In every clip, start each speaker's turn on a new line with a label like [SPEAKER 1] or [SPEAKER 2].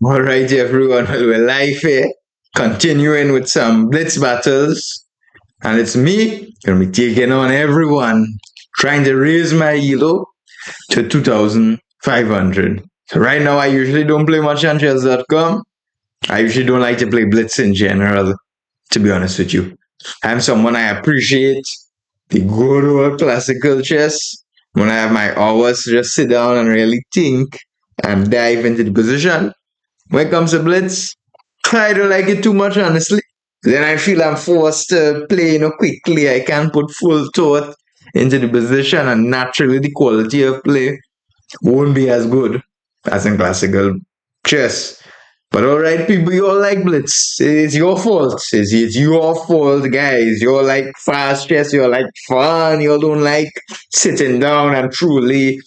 [SPEAKER 1] All right, everyone. Well, we're live here, continuing with some blitz battles, and it's me gonna be taking on everyone, trying to raise my elo to 2,500. So right now, I usually don't play much on chess.com. I usually don't like to play blitz in general, to be honest with you. I'm someone I appreciate the good old classical chess when I have my hours to just sit down and really think and dive into the position. When it comes to blitz, I don't like it too much, honestly. Then I feel I'm forced to play, quickly. I can't put full thought into the position, and naturally, the quality of play won't be as good as in classical chess. But all right, people, you all like blitz. It's your fault. It's your fault, guys. You're like fast chess. You're like fun. You all don't like sitting down and truly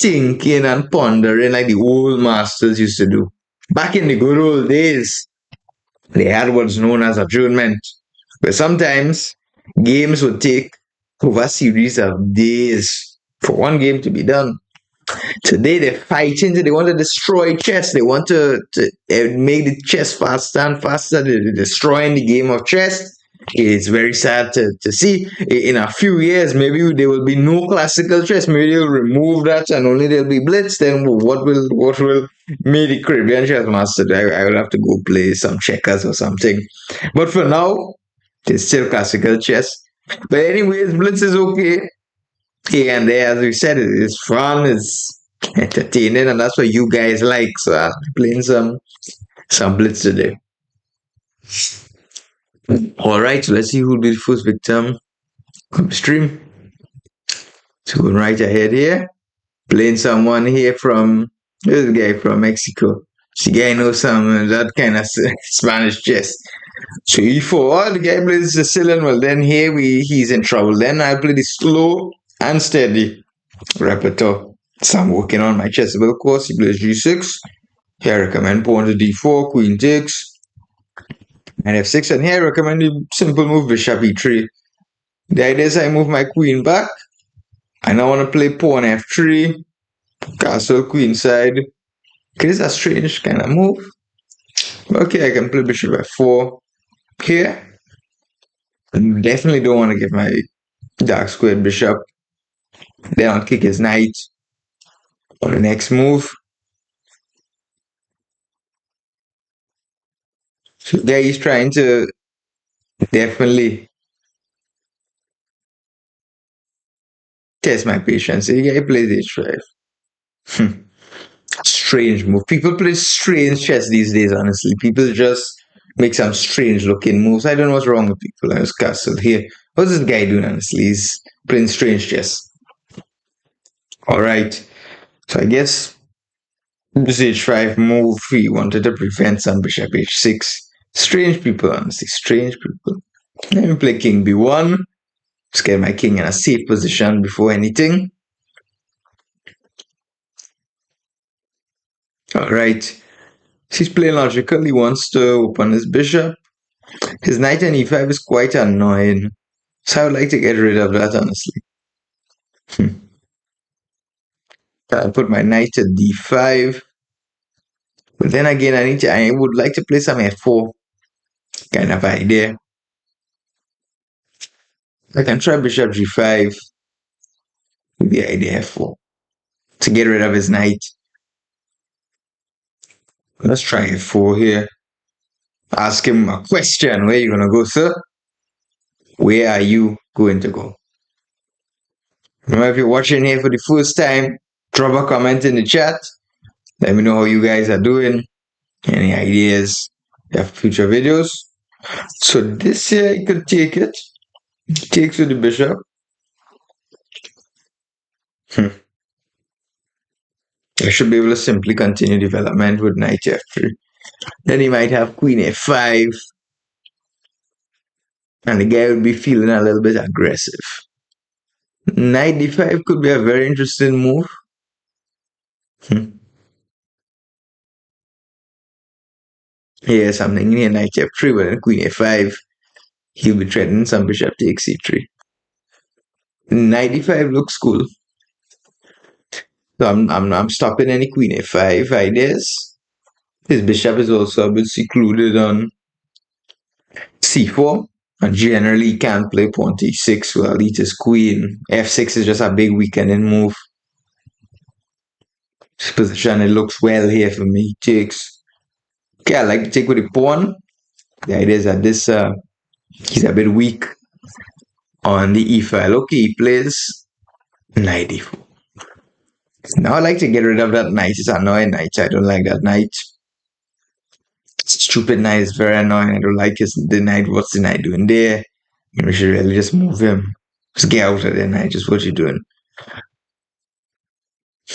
[SPEAKER 1] thinking and pondering like the old masters used to do. Back in the good old days, they had what's known as adjournment, where sometimes games would take over a series of days for one game to be done. Today they're fighting, they want to destroy chess. They want to make the chess faster and faster. They're destroying the game of chess. It's very sad to see. In a few years, maybe there will be no classical chess. Maybe they'll remove that and only there'll be blitz. Then what will me, the Caribbean chess master, I will have to go play some checkers or something. But for now, it's still classical chess. But anyways, blitz is okay here and there. As we said, it's fun, it's entertaining, and that's what you guys like. So I'm playing some blitz today. All right, so let's see who'll be the first victim of the stream. So going right ahead here, playing someone here from this guy from Mexico. The guy knows some that kind of Spanish chess. So E4, the guy plays the Sicilian. Well, then here he's in trouble. Then I play the slow and steady repertoire. So I'm working on my chessable course. He plays G6. Here I recommend pawn to D4, queen takes, and F6. And here I recommend the simple move bishop E3. The idea is I move my queen back. I now want to play pawn F3, castle queen side. Okay, this is a strange kind of move. Okay, I can play bishop F4 here. I definitely don't want to give my dark squared bishop. Then I'll kick his knight on the next move. So there he's trying to definitely test my patience. The guy plays H5. Strange move. People play strange chess these days, honestly. People just make some strange looking moves. I don't know what's wrong with people. I was castle here. What's this guy doing, honestly? He's playing strange chess. Alright. So I guess this H5 move, he wanted to prevent some bishop H6. Strange people, honestly. Strange people. Let me play king B1. Just get my king in a safe position before anything. Alright. He's playing logical. He wants to open his bishop. His knight on e5 is quite annoying. So I would like to get rid of that, honestly. I'll put my knight to d5. But then again, I would like to play some f4 kind of idea. I can try bishop g5 with the idea f4 to get rid of his knight. Let's try f4 here. Ask him a question. Where are you going to go, sir? Where are you going to go? Remember, if you're watching here for the first time, drop a comment in the chat. Let me know how you guys are doing. Any ideas for future videos? So this here, you could take it. Takes with the bishop. I should be able to simply continue development with knight f3. Then he might have queen f5. And the guy would be feeling a little bit aggressive. Knight d5 could be a very interesting move. Yeah, something near knight f3, but then queen f5. He'll be threatening some bishop takes c3. Knight d5 looks cool. So I'm stopping any queen f5 ideas. His bishop is also a bit secluded on c4. And generally he can't play pawn t6 while eat his queen. f6 is just a big weakening move. This position, it looks well here for me. He takes. Okay, I like to take with the pawn. The idea is that this he's a bit weak on the e file. Okay, he plays knight e4. Now I like to get rid of that knight. It's annoying knight. I don't like that knight. Stupid knight is very annoying. I don't like the knight. What's the knight doing there? We should really just move him. Just get out of there, knight. Just what you doing?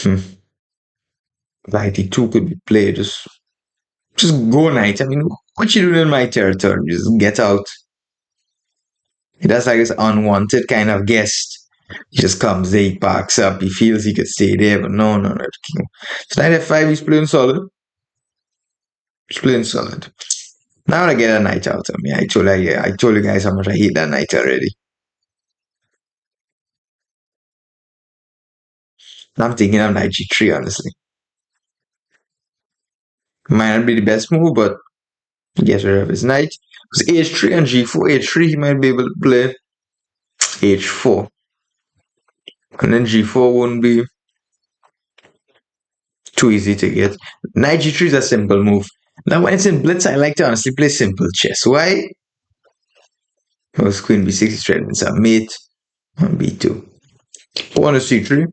[SPEAKER 1] Knight e2 could be played. Just go knight. I mean, what you doing in my territory? Just get out. That's like this unwanted kind of guest. He just comes there, he parks up, he feels he could stay there, but no. So knight f5, he's playing solid. He's playing solid. Now I get a knight out of me. I told you guys how much I hate that knight already. I'm thinking of knight g3, honestly. Might not be the best move, but he gets rid of his knight. Because h3 and g4, h3 he might be able to play h4. And then g4 won't be too easy to get. Knight g3 is a simple move. Now when it's in blitz, I like to honestly play simple chess. Why? Because queen b6 is threatening some mate on b2. Pawn to c3.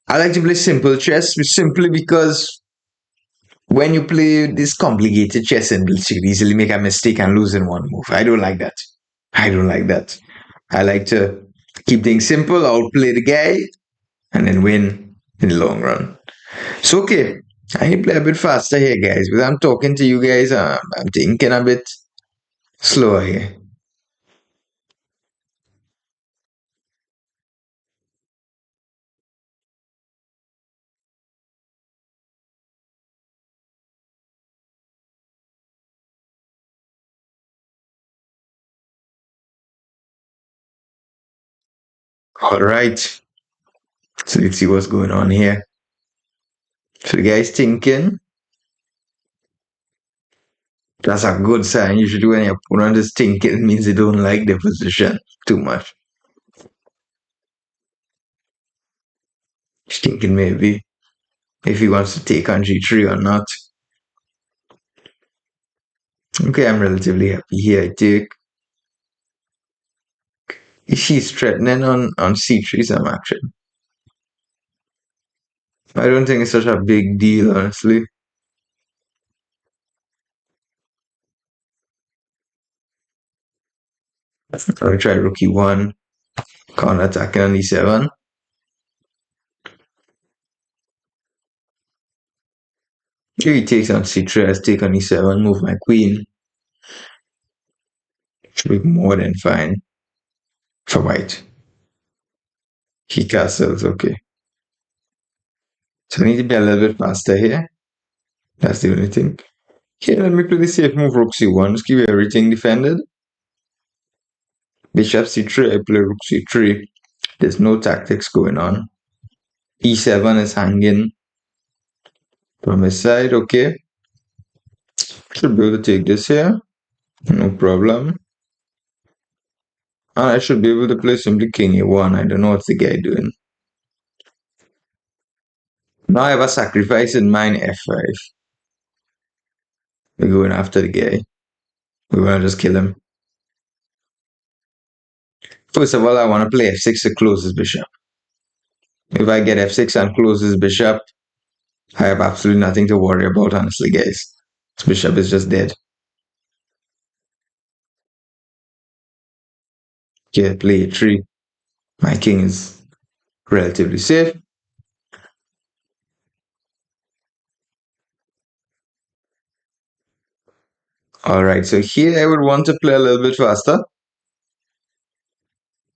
[SPEAKER 1] I like to play simple chess simply because when you play this complicated chess in blitz, you can easily make a mistake and lose in one move. I don't like that. I like to keep things simple, outplay the guy, and then win in the long run. So okay, I need to play a bit faster here, guys, because I'm talking to you guys. I'm thinking a bit slower here. All right. So let's see what's going on here. So the guy's thinking. That's a good sign. Usually when your opponent is thinking, it means they don't like the position too much. He's thinking maybe if he wants to take on g3 or not. Okay, I'm relatively happy here. I take. She's threatening on c3 some action. I don't think it's such a big deal, honestly. I'll try rook e1, counter attacking on e7. Here he takes on c3, I take on e7, move my queen. Should be more than fine for white. He castles, okay. So I need to be a little bit faster here. That's the only thing. Here, let me play the safe move, rook c1. Just keep everything defended. Bishop c3, I play rook c3. There's no tactics going on. e7 is hanging from his side, okay. Should be able to take this here. No problem. And I should be able to play simply king a1. I don't know what's the guy doing. Now I have a sacrifice in mind, f5. We're going after the guy. We're going to just kill him. First of all, I want to play f6 to close his bishop. If I get f6 and close his bishop, I have absolutely nothing to worry about, honestly, guys. This bishop is just dead. Okay, play a3. My king is relatively safe. Alright, so here I would want to play a little bit faster.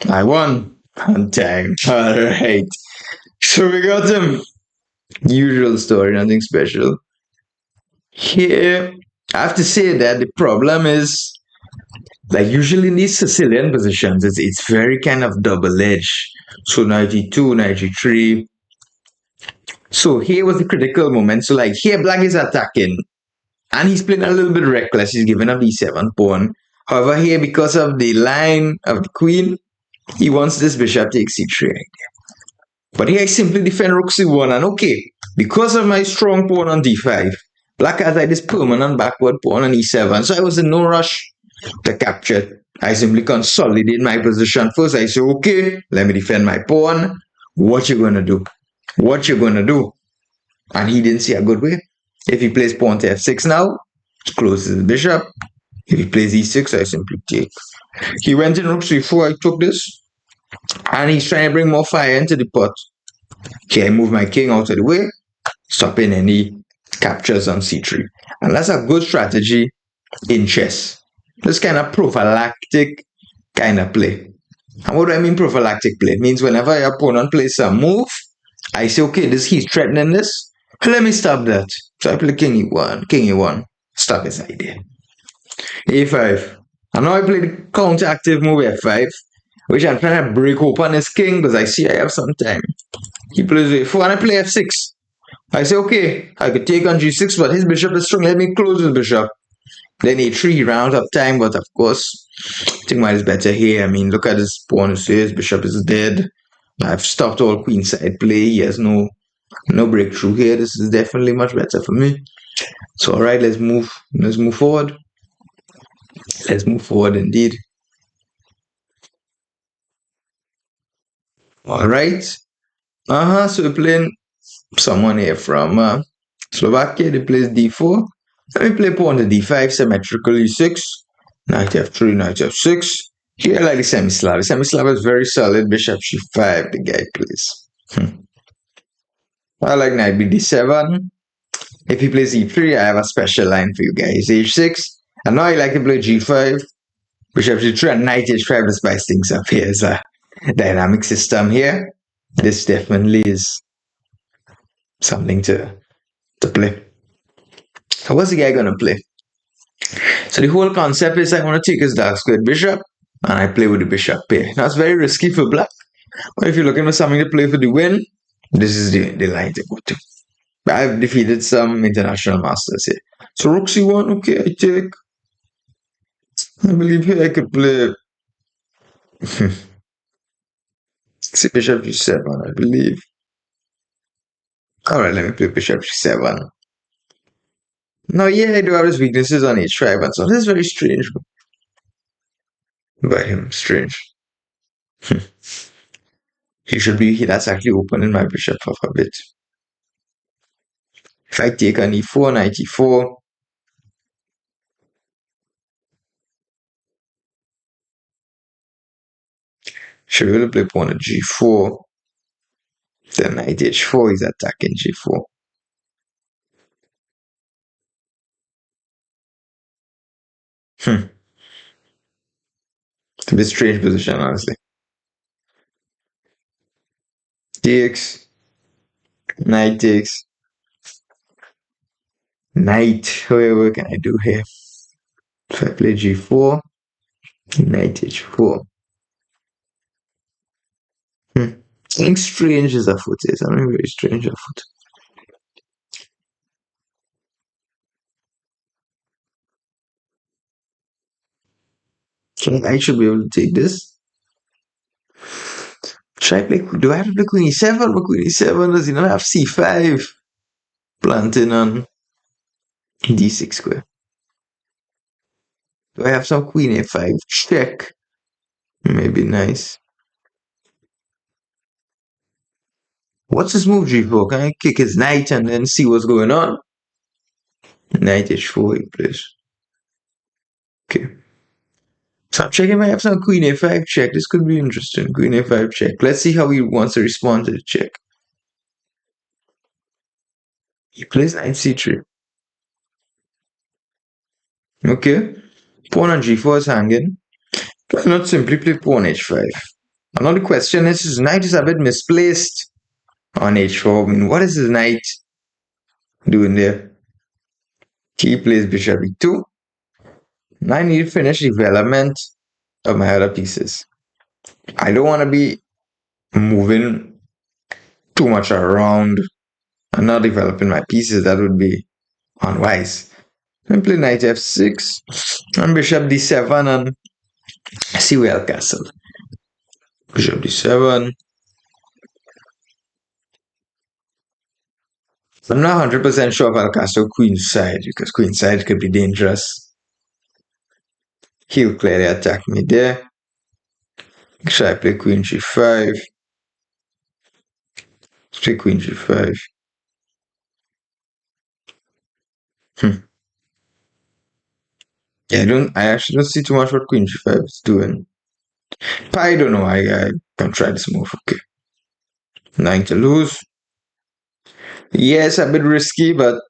[SPEAKER 1] I won on time. Alright. So we got him. Usual story, nothing special. Here, I have to say that the problem is, like usually in these Sicilian positions, it's very kind of double-edged. So knight e2, knight e3. So here was the critical moment. So like here, black is attacking. And he's playing a little bit reckless. He's giving up d7 pawn. However, here, because of the line of the queen, he wants this bishop takes c3. But here I simply defend rook c1, and okay, because of my strong pawn on d5, black has like this permanent backward pawn on e7, so I was in no rush to capture it. I simply consolidate my position first. I say, okay, let me defend my pawn. What you gonna do? What you gonna do? And he didn't see a good way. If he plays pawn to f6 now, it closes the bishop. If he plays e6, I simply take. He went in rook c4, I took this. And he's trying to bring more fire into the pot. Okay, I move my king out of the way, stopping any captures on c3. And that's a good strategy in chess. This kind of prophylactic kind of play. And what do I mean prophylactic play? It means whenever your opponent plays some move, I say, okay, he's threatening this. Let me stop that. So I play king e1, stop his idea. a5. And now I play the counteractive move f5, which I'm trying to break open his king because I see I have some time. He plays a4 and I play f6. I say, okay, I could take on g6, but his bishop is strong. Let me close his bishop. Then a3, he rounds up time, but of course, I think mine is better here. I mean, look at his pawn. His bishop is dead. I've stopped all queenside play. He has no breakthrough here. This is definitely much better for me. So, all right, let's move. Let's move forward. Let's move forward indeed. All right. So we're playing someone here from Slovakia. They plays d4. Let me play pawn to d5, symmetrical e6. Knight f3, knight f6. Here I like the semi-Slav. The semi-Slav is very solid. Bishop c5, the guy plays. I like knight bd7. If he plays e3, I have a special line for you guys. h6. And now I like to play g5. Bishop g3 and knight h5 to spice things up. Here's a dynamic system here. This definitely is something to play. So what's the guy gonna play? So the whole concept is I want to take his dark squared bishop and I play with the bishop pair. Now it's very risky for black. But if you're looking for something to play for the win, this is the line to go to. But I've defeated some international masters here. So rook c1, okay, I take. I believe here I could play see bishop g7, I believe. Alright, let me play bishop g7. Now, yeah, I do have his weaknesses on h5 and so this is very strange by him. Strange. That's actually opening my bishop up a bit. If I take on e4, knight e4. Should really play pawn at g4. Then knight h4 is attacking g4. It's a bit strange position, honestly. Takes. Knight takes. Knight. What can I do here? If I play g4, knight h4. Something strange is afoot here. Something very strange afoot. So I should be able to take this. Should I play? Do I have to play queen e7? But queen e7 does he not have c5? Planting on d6 square. Do I have some queen a5 check? Maybe nice. What's this move g4? Can I kick his knight and then see what's going on? Knight h4 he plays. Okay. So I'm checking if I have some queen a5 check. This could be interesting. Queen a5 check. Let's see how he wants to respond to the check. He plays knight c3. Okay. Pawn on g4 is hanging. Why not simply play pawn h5? Another question is, his knight is a bit misplaced on h4. I mean, what is his knight doing there? He plays bishop e2. Now I need to finish development of my other pieces. I don't want to be moving too much around and not developing my pieces. That would be unwise. And play knight f6 and bishop d7 and see where castle. Bishop d7. I'm not 100% sure if I'll castle queenside because queenside could be dangerous. He'll clearly attack me there. Should I play queen g5? Let's play queen g5. Yeah, I actually don't see too much what queen g5 is doing. But I don't know. I can try this move. Okay. 9 to lose. Yes, a bit risky, but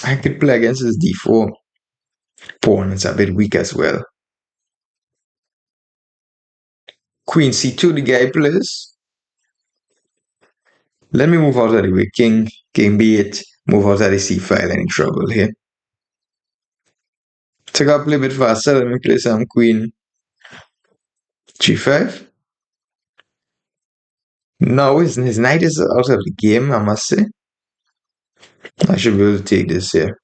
[SPEAKER 1] I could play against his d4 pawn. It's a bit weak as well. Queen c2, the guy plays. Let me move out of the way. King b8. Move out of the c file. Any trouble here? Take up a little bit faster. Let me play some queen g5. No, his knight is out of the game, I must say. I should be able to take this here.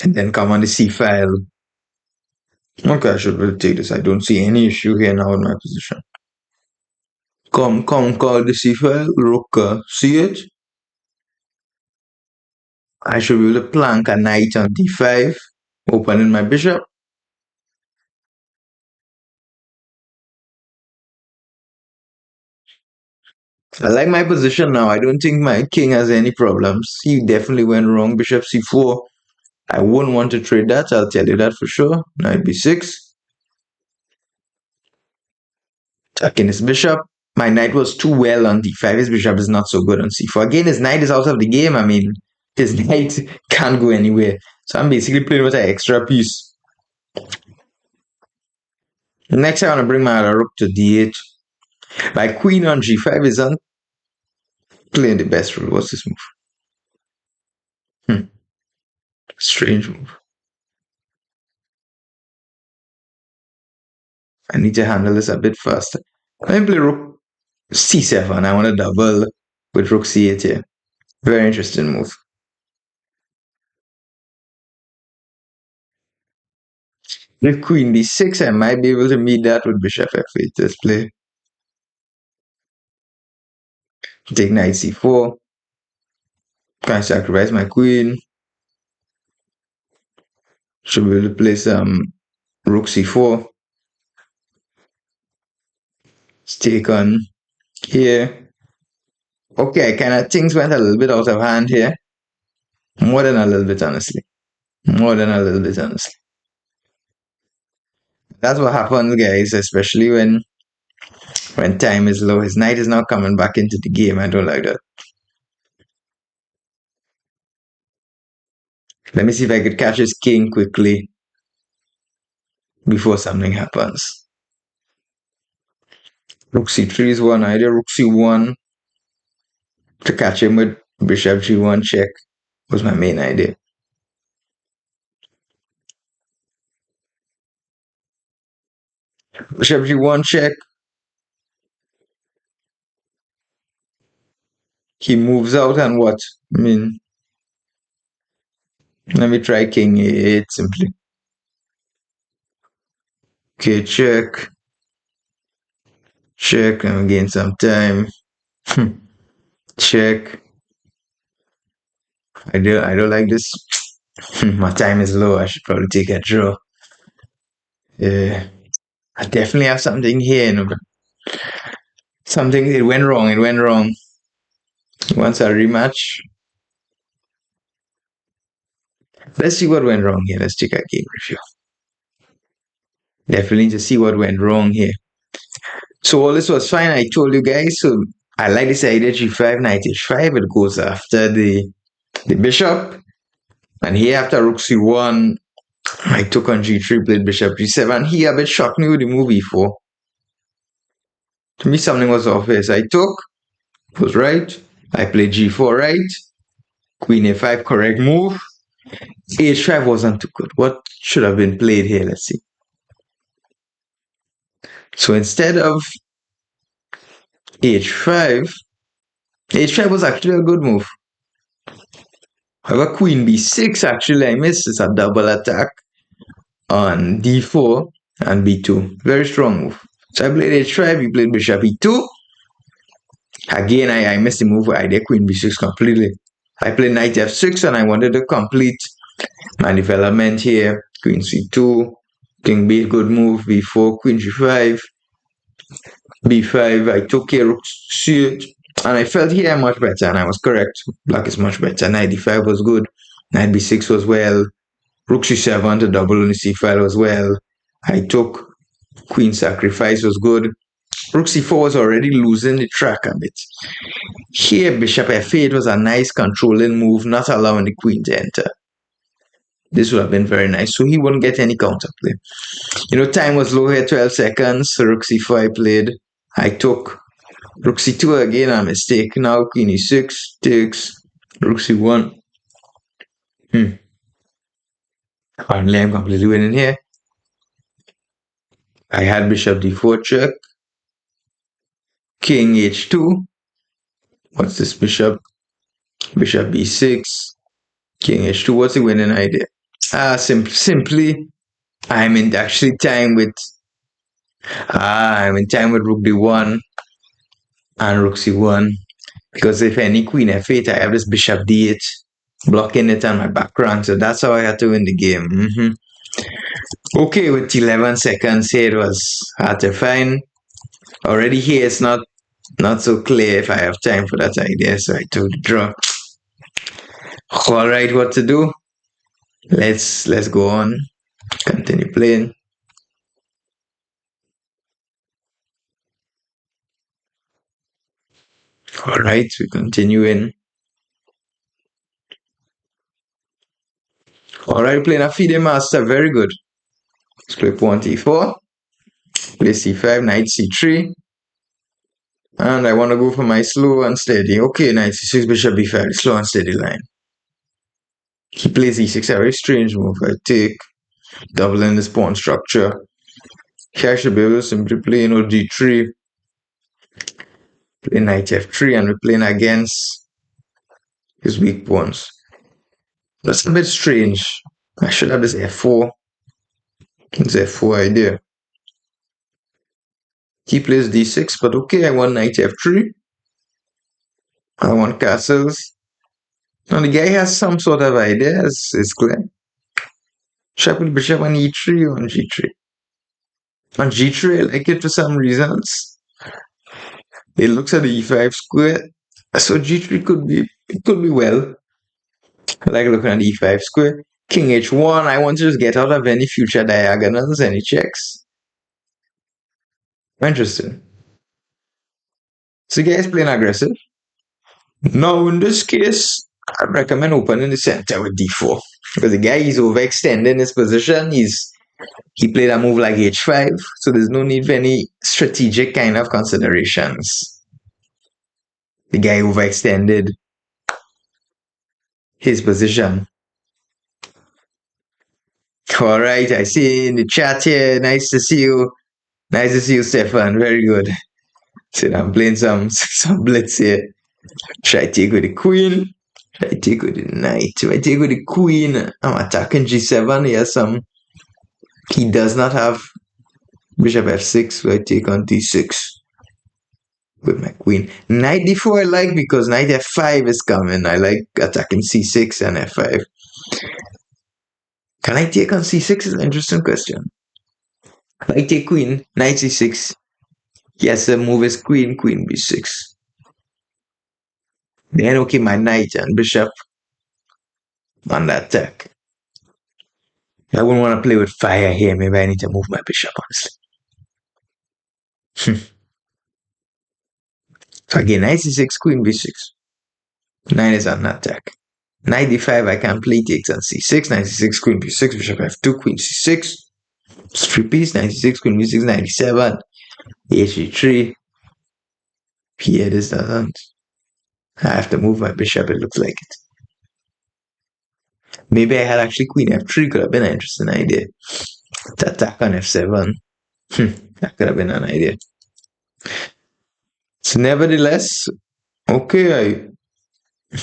[SPEAKER 1] And then come on the c file. Okay, I should be able to take this. I don't see any issue here now in my position. Come, call the c file. Rook c8. I should be able to plank a knight on d5, opening my bishop. I like my position now. I don't think my king has any problems. He definitely went wrong. Bishop c4. I wouldn't want to trade that. I'll tell you that for sure. Knight b6. Attacking his bishop. My knight was too well on d5. His bishop is not so good on c4. Again, his knight is out of the game. I mean, his knight can't go anywhere. So I'm basically playing with an extra piece. Next, I want to bring my other rook to d8. My queen on g5 isn't playing the best role. What's this move? Strange move. I need to handle this a bit faster. Let me play rook c7. I want to double with rook c8 here. Very interesting move. With queen d6, I might be able to meet that with bishop f8. Let's play. Take knight c4. Can I sacrifice my queen? Should be able to play some rook c4. Let's take on here. Okay, things went a little bit out of hand here. More than a little bit, honestly. More than a little bit, honestly. That's what happens, guys, especially when time is low. His knight is not coming back into the game. I don't like that. Let me see if I could catch his king quickly before something happens. Rook c3 is one idea. Rook c1 to catch him with bishop g1 check was my main idea. Bishop g1 check. He moves out and what? I mean, let me try king a8 simply. Okay, check. Check. I'm gain some time. Check. I don't like this. My time is low. I should probably take a draw. Yeah. I definitely have something here, you know. Something it went wrong. It went wrong. Once a rematch. Let's see what went wrong here. Let's check our game review. Definitely to see what went wrong here. So all this was fine. I told you guys. So I like this idea g5, knight h5. It goes after the bishop. And here after rook c1, I took on g3, played bishop g7. He a bit shocked me with the move e4. To me, something was off here. So I took, was right. I played g4 right. Queen a5, correct move. h5 wasn't too good. What should have been played here? Let's see. So instead of h5, h5 was actually a good move. However, queen b6, actually, I missed. It's a double attack on d4 and b2. Very strong move. So I played h5, he played bishop e2. Again, I missed the move. I did queen b6 completely. I played knight f6 and I wanted to complete my development here. Queen c2, king b, good move, b4, queen g5, b5. I took here, rook c8, and I felt here much better, and I was correct. Black is much better. Knight d5 was good. Knight b6 was well. Rook c7 to double on the c file was well. I took queen sacrifice was good. Rook c4 was already losing the track a bit. Here, bishop f8 was a nice controlling move, not allowing the queen to enter. This would have been very nice. So he wouldn't get any counterplay. Time was low here, 12 seconds. Rook c4 I played. I took rook c2 again, a mistake. Now queen e6 takes rook c1. Apparently I'm completely winning here. I had bishop d4 check. King h2. What's this bishop? Bishop b6. King h2. What's the winning idea? Simply, I'm in actually time with rook d1 and rook c1, because if any queen f8, I have this bishop d8 blocking it on my background. So that's how I had to win the game. Okay, with 11 seconds here, it was hard to find. Already here, it's not so clear if I have time for that idea, so I took the draw. All right, what to do? Let's go on. Continue playing. All right, we continue in. All right, playing a FIDE master, very good. Let's play pawn t4. Play c5, knight c3. And I want to go for my slow and steady. Okay, knight c6, bishop b5, slow and steady line. He plays e6, a very strange move. I take, doubling this pawn structure. Here I should be able to simply play d3. Play knight f3, and we're playing against his weak pawns. That's a bit strange. I should have this f4. It's f4 idea. He plays d6, but okay, I want knight f3. I want castles. Now the guy has some sort of idea, it's clear. Bishop on e3 or on g3. On g3, I like it for some reasons. It looks at the e5 square, so g3 could be well. I like looking at the e5 square. King h1, I want to just get out of any future diagonals, any checks. Interesting. So the guy is playing aggressive. Now in this case, I recommend opening the center with d4, because the guy is overextending his position. He played a move like h5, so there's no need for any strategic kind of considerations. The guy overextended his position. All right, I see in the chat here. Nice to see you. Nice to see you, Stefan. Very good. So I'm playing some blitz here. Should I take with the queen? Should I take with the knight? If I take with the queen, I'm attacking g7. He does not have bishop f6, so I take on d6 with my queen. Knight d4 I like, because knight f5 is coming. I like attacking c6 and f5. Can I take on c6 is an interesting question. I take queen, knight c6. Yes, the move is queen b6. Then okay, my knight and bishop on the attack. I wouldn't want to play with fire here. Maybe I need to move my bishop, honestly. So again, knight c6, queen b6. Knight is on attack. Knight d5, I can play takes on c6. Knight c6, queen b6, bishop f2, queen c6. It's 3 piece, knight c6, queen b6, knight d7, h3. Here this doesn't. I have to move my bishop, it looks like it. Maybe I had actually queen f3, could have been an interesting idea. To attack on f7. That could have been an idea. So nevertheless, okay,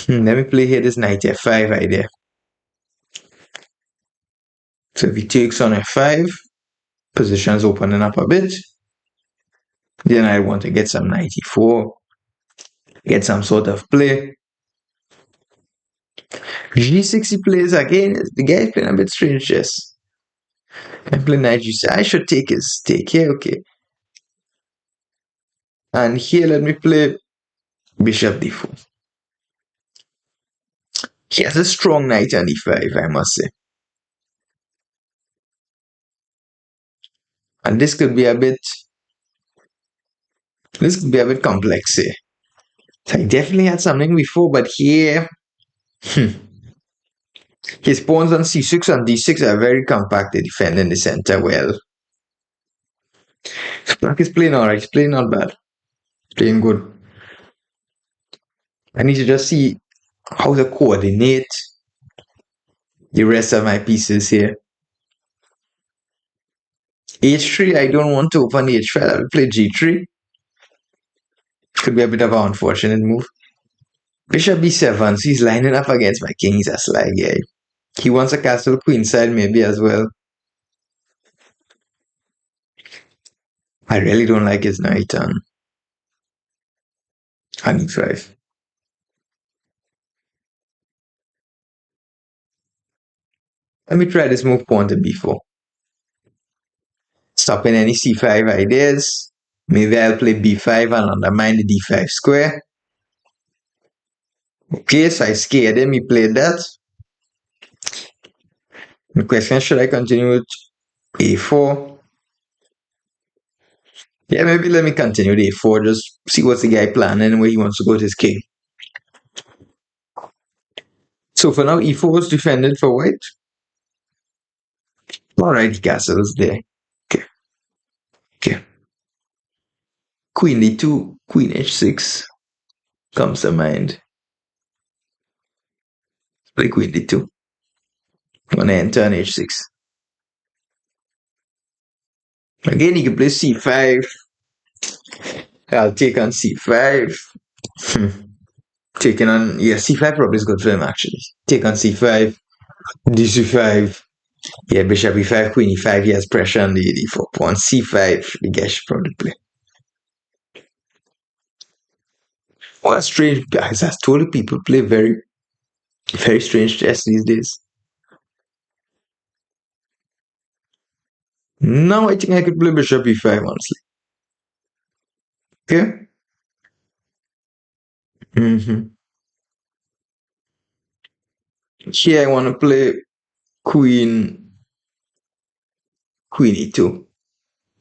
[SPEAKER 1] Let me play here this knight f5 idea. So if he takes on f5, position's opening up a bit. Then I want to get some knight e4, get some sort of play. G6 he plays again. The guy is playing a bit strange chess. I'm playing knight g6. I should take his take here, okay. And here let me play bishop d4. He has a strong knight on e5, I must say. And this could be a bit complex here. So I definitely had something before, but here his pawns on c6 and d6 are very compact. They defend in the center well. So black is playing alright, he's playing not bad. Playing good. I need to just see how to coordinate the rest of my pieces here. h3, I don't want to open h5. I will play g3. Could be a bit of an unfortunate move. Bishop b7, so he's lining up against my king. He's a sly guy. He wants a castle queenside maybe as well. I really don't like his knight on e5. Let me try this move pawn to b4. Stopping any c5 ideas. Maybe I'll play b5 and undermine the d5 square. Okay, so I scared him. He played that. The question, should I continue with a4? Yeah, maybe let me continue with a4. Just see what's the guy planning and where he wants to go with his king. So for now, e4 is defended for white. Alright, the castle is there. Okay. Queen d2, queen h6 comes to mind. Play queen d2. I'm gonna enter on h6. Again, you can play c5. I'll take on c5. Taking on, yeah, c5 probably is good for him actually. Take on c5, d5. Yeah, bishop e5, queen e5. He has pressure on the d4 pawn. c5, the guy should probably play. What strange guys! I told you people play very, very strange chess these days. Now I think I could play bishop e5 honestly. Okay. Here I want to play queen e2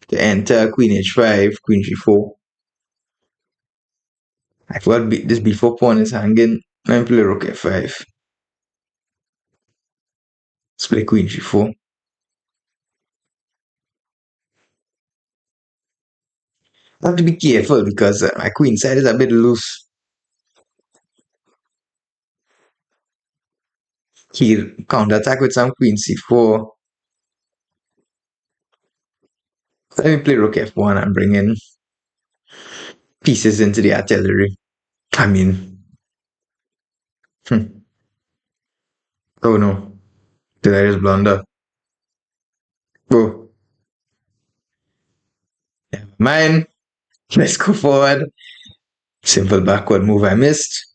[SPEAKER 1] to enter queen h5, queen g4. I forgot this b4 pawn is hanging. Let me play rook f5. Let's play queen g4. I have to be careful because my queen side is a bit loose. He'll counterattack with some queen c4. Let me play rook f1 and bring in pieces into the artillery. I mean, oh no, did I just blunder? Oh, never mind. Let's go forward. Simple backward move I missed.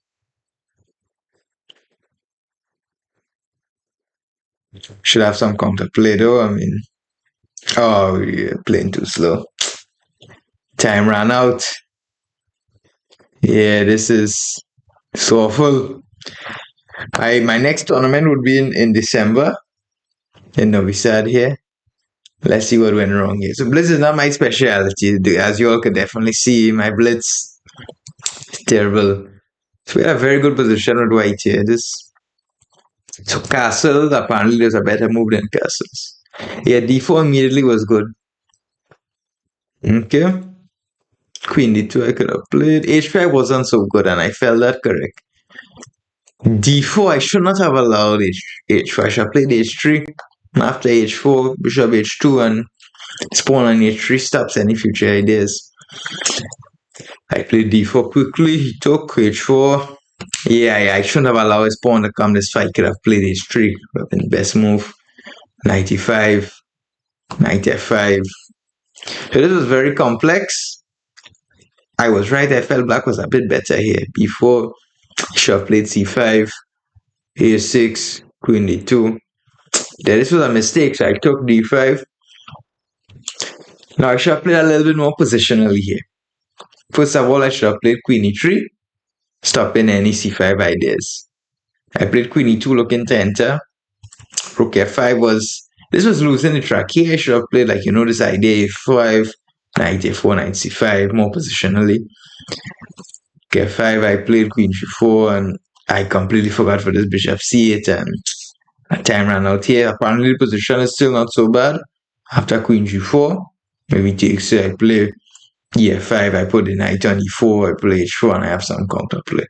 [SPEAKER 1] Should have some counter play though. I mean, oh, yeah, playing too slow. Time ran out. Yeah, this is so awful. My next tournament would be in December in Novi Sad here. Let's see what went wrong here. So Blitz is not my specialty. As you all can definitely see, my Blitz is terrible. So we had a very good position with white here. So castles, apparently there's a better move than castles. Yeah, d4 immediately was good. Okay. Queen d2 I could have played. h5 wasn't so good and I felt that correct. d4 I should not have allowed h5. I should have played h3. After h4, bishop h2 and pawn on h3 stops any future ideas. I played d4 quickly. He took h4. Yeah, I shouldn't have allowed his pawn to come this fight. Could have played h3. Would have been the best move. 95, knight f5. So this was very complex. I was right. I felt black was a bit better here. Before, should have played c5, a6, queen d2. Yeah, this was a mistake. So I took d5. Now I should have played a little bit more positionally here. First of all, I should have played queen e3, stopping any c5 ideas. I played queen e2 looking to enter. Rook f5 was, this was losing the track here. I should have played like, this idea f5, knight a4, knight c5, more positionally. F5, I played queen g4, and I completely forgot for this bishop c8, and time ran out here. Apparently the position is still not so bad. After queen g4, maybe takes, I play e5, I put the knight on e4, I play h4, and I have some counterplay.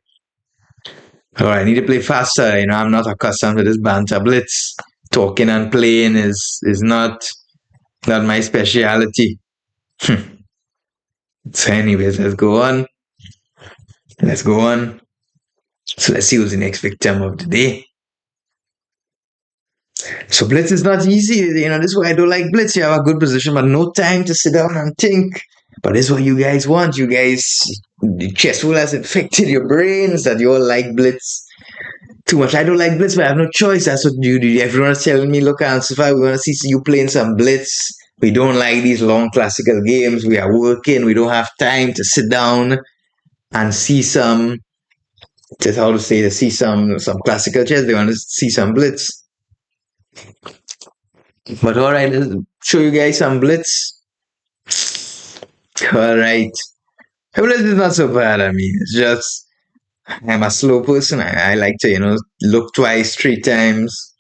[SPEAKER 1] Alright, I need to play faster. I'm not accustomed to this banter blitz. Talking and playing is not my speciality. So anyways, let's go on. So let's see who's the next victim of the day. So blitz is not easy. This is why I don't like blitz. You have a good position, but no time to sit down and think. But this is what you guys want. You guys, the chess rule has infected your brains that you all like blitz too much. I don't like blitz, but I have no choice. That's what you do. Everyone's telling me, look, Alan-Safar, we want to see you playing some blitz. We don't like these long classical games. We are working. We don't have time to sit down and see some, just how to say, to see some classical chess. They want to see some blitz. But all right, let's show you guys some blitz. All right. Blitz is not so bad. I mean, it's just, I'm a slow person. I like to, look twice, three times.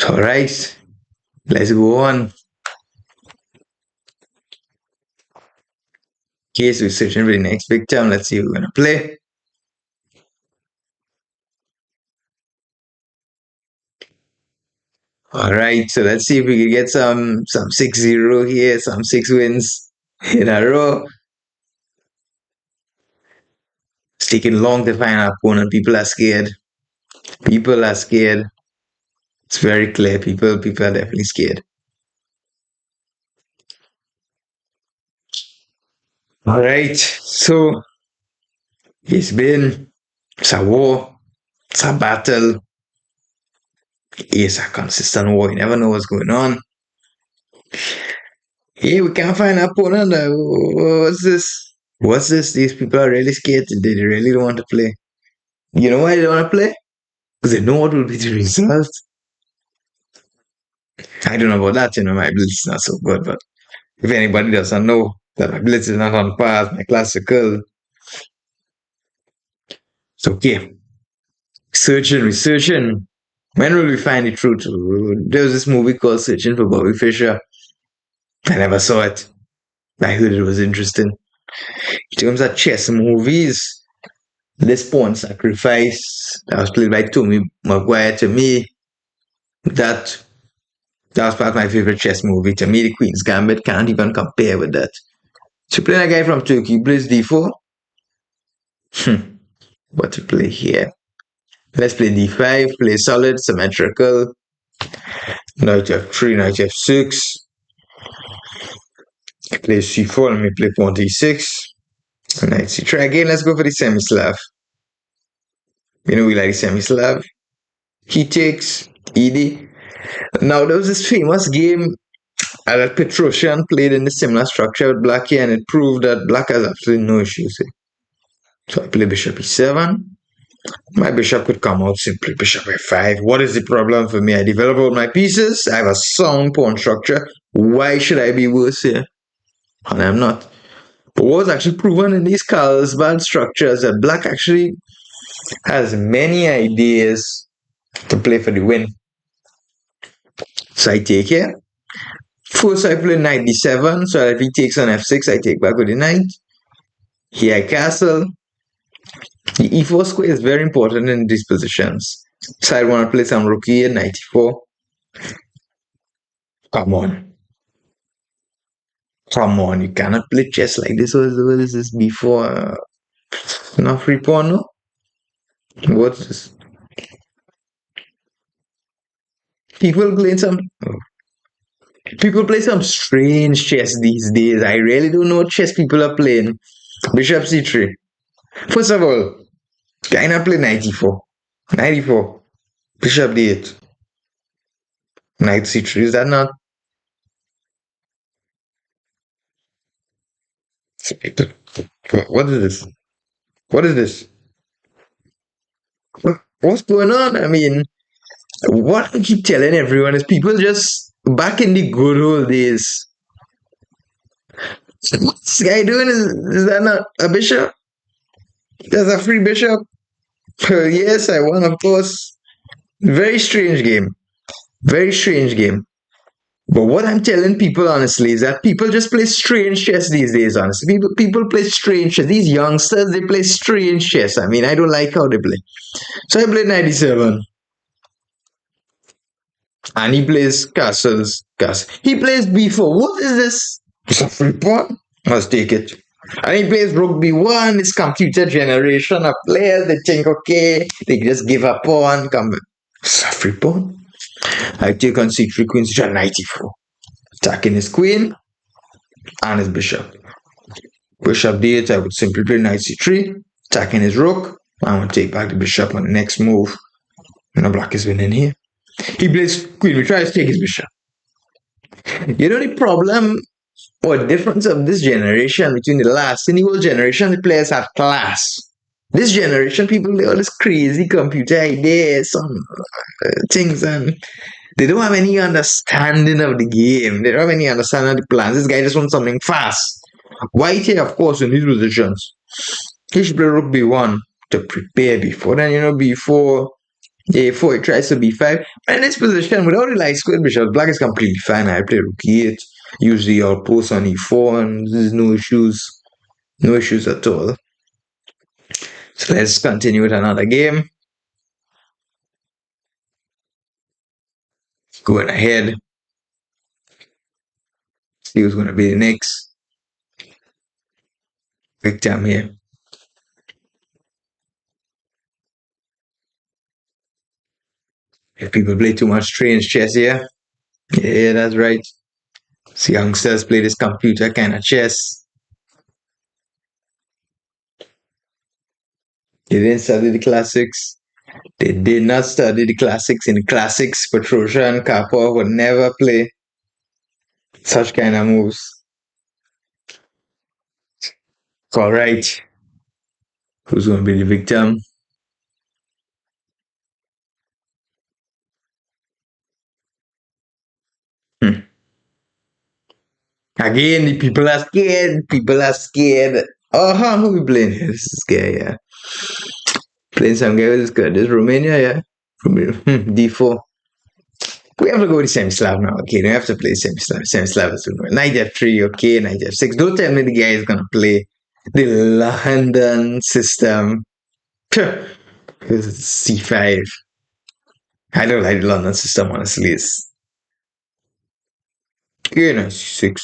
[SPEAKER 1] All right. Let's go on. Okay, so we're searching for the next victim. Let's see who we're going to play. All right, so let's see if we can get some 6-0 here, some 6 wins in a row. It's taking long to find an opponent. People are scared. It's very clear. People are definitely scared. All right, so it's a war, it's a battle, it's a consistent war. You never know what's going on. Hey, we can't find an opponent. What's this? These people are really scared. They really don't want to play. You know why they don't want to play? Because they know what will be the result. I don't know about that. My blitz is not so good. But if anybody doesn't know that my blitz is not on par with my classical, it's okay. Researching. When will we find the truth? There was this movie called Searching for Bobby Fischer. I never saw it. I heard it was interesting. In terms of chess movies, this Pawn Sacrifice that was played by Tommy Maguire, to me, that was part of my favorite chess movie. To me, the Queen's Gambit can't even compare with that. So playing a guy from Turkey, plays d4. What to play here? Let's play d5, play solid, symmetrical. Knight f3, knight f6. Play c4, let me play pawn d6. Knight c3. Again, let's go for the semi-Slav. We like the semi-Slav. He takes ed. Now, there was this famous game that Petrosian played in a similar structure with black here, and it proved that black has absolutely no issues here. So I play bishop e7. My bishop could come out simply bishop f5. What is the problem for me? I develop all my pieces. I have a sound pawn structure. Why should I be worse here? And I'm not. But what was actually proven in these Carlsbad structures that black actually has many ideas to play for the win. So I take here. First I play knight d7. So if he takes on f6, I take back with the knight. Here I castle. The e4 square is very important in these positions. So I want to play some rook here, knight e4. Come on, you cannot play chess like this. What is this before? Not free pawn, no? What's this? People playing some people play some strange chess these days. I really don't know what chess people are playing. Bishop c3. First of all, can I not play knight e4? Knight e4. Bishop d8. Knight c3. Is that not? What is this? What is this? What's going on? I mean, what I keep telling everyone is people just back in the good old days. What's this guy doing? Is that not a bishop? There's a free bishop. Yes, I won, of course. Very strange game. Very strange game. But what I'm telling people honestly is that people just play strange chess these days, honestly. People play strange chess. These youngsters, they play strange chess. I mean, I don't like how they play. So I played 97. And he plays castles. He plays b4. What is this? It's a free pawn. Let's take it. And he plays rook b1. It's computer generation of players. They think, okay, they just give a pawn. Come. It's a free pawn. I take on c3, queen c3, knight e4. Attacking his queen and his bishop. Bishop d8, I would simply play knight c3. Attacking his rook. I want to take back the bishop on the next move. And the black is winning here. He plays queen. We try to take his bishop. You know the problem or difference of this generation between the last and the old generation, the players have class. This generation, people play all this crazy computer ideas, some things, and they don't have any understanding of the game. They don't have any understanding of the plans. This guy just wants something fast. White here, of course, in these positions, he should play rook b1 to prepare before. Then, before a4, it tries to b5. And in this position, without the light squared bishop, black is completely fine. I play rook e8, use the outpost on e4, and there's no issues. No issues at all. So let's continue with another game. Going ahead. See who's going to be the next victim here. If people play too much strange chess here, yeah, that's right. See, youngsters play this computer kind of chess. They didn't study the classics. They did not study the classics. In the classics, Petrosha and Karpov would never play such kind of moves. All right. Who's going to be the victim? Again, the people are scared. People are scared. Oh, who we playing here? This is guy, yeah. Playing some guy with this guy. This Romania, yeah. D4. We have to go with semi-Slav now. Okay, we have to play semi-Slav. Semi-Slav is good. Knight f3, okay. Knight f6. Don't tell me the guy is going to play the London system. C5. I don't like the London system, honestly. It's knight c6.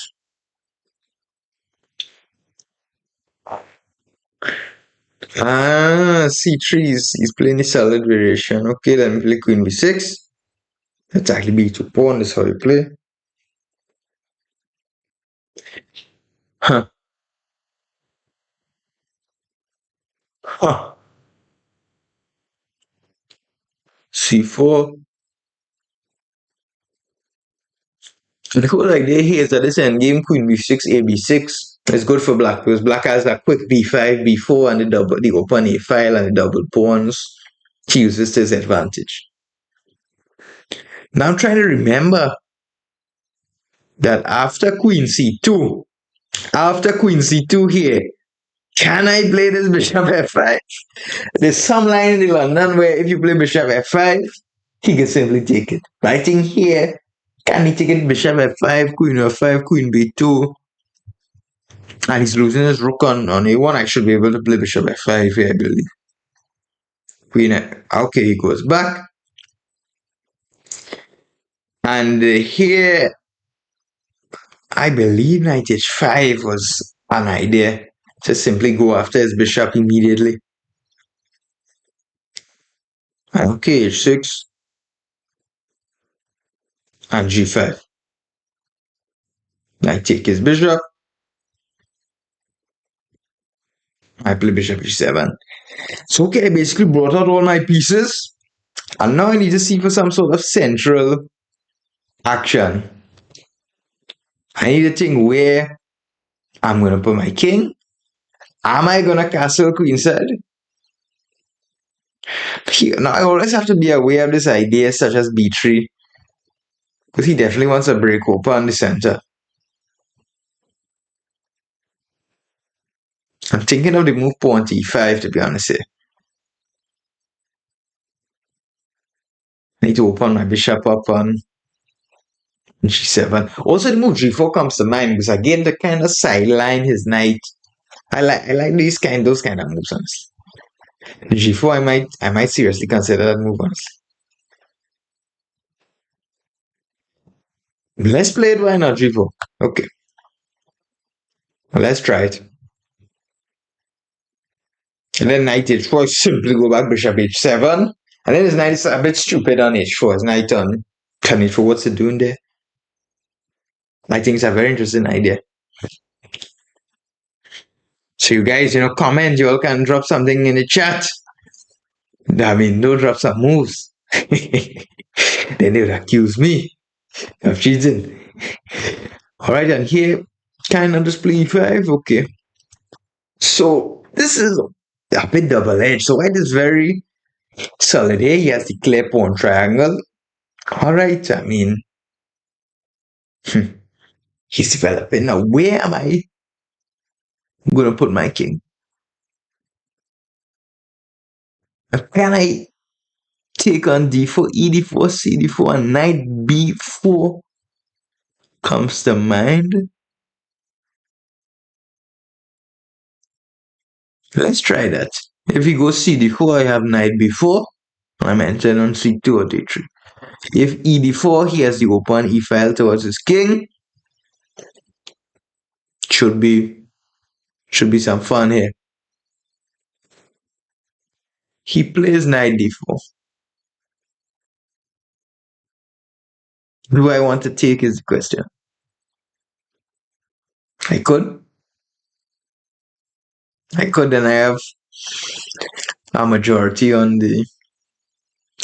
[SPEAKER 1] C3 is playing the solid variation. Okay, let me play queen b6. That's actually b2 pawn. That's how you play. Huh. Huh. C4. So the whole idea here is that this endgame queen b6, a b6 is good for black because black has that quick b5, b4, and the open a file and the double pawns. He uses to his advantage. Now I'm trying to remember that after queen c2 here, can I play this bishop f5? There's some line in the London where if you play bishop f5, he can simply take it. But I think here, can he take it bishop f5, queen f5, queen b2? And he's losing his rook on a1. I should be able to play bishop f5 here, I believe. Queen, okay, he goes back. And here, I believe knight h5 was an idea. Just simply go after his bishop immediately. Okay, h6 and g5. I take his bishop. I play bishop h7. So okay, I basically brought out all my pieces. And now I need to see for some sort of central action. I need to think where I'm going to put my king. Am I going to castle queenside? Now I always have to be aware of this idea such as b3. Because he definitely wants a break open the center. I'm thinking of the move pawn to e5 to be honest here. I need to open my bishop up on g7. Also the move g4 comes to mind because again to kind of sideline his knight. I like those kind of moves honestly. G4 I might seriously consider that move honestly. Let's play it, why not G4? Okay. Let's try it. And then knight h4, simply go back bishop h7. And then his knight is a bit stupid on h4. His knight on h4, what's it doing there? I think it's a very interesting idea. So you guys, comment. You all can drop something in the chat. I mean, don't drop some moves. Then they would accuse me of cheating. Alright, and here, kind of display e5. Okay. So this is a bit double-edged. So white is very solid here. He has the clear pawn triangle. Alright, I mean, he's developing. Now, where am I going to put my king? Can I take on d4, e4, c4, and knight b4 comes to mind? Let's try that. If he goes cd4, I have knight b4. I'm entering on c2 or d3. If ed4, he has the open e file towards his king. Should be some fun here. He plays knight d4. Do I want to take is the question. I could, then I have a majority on the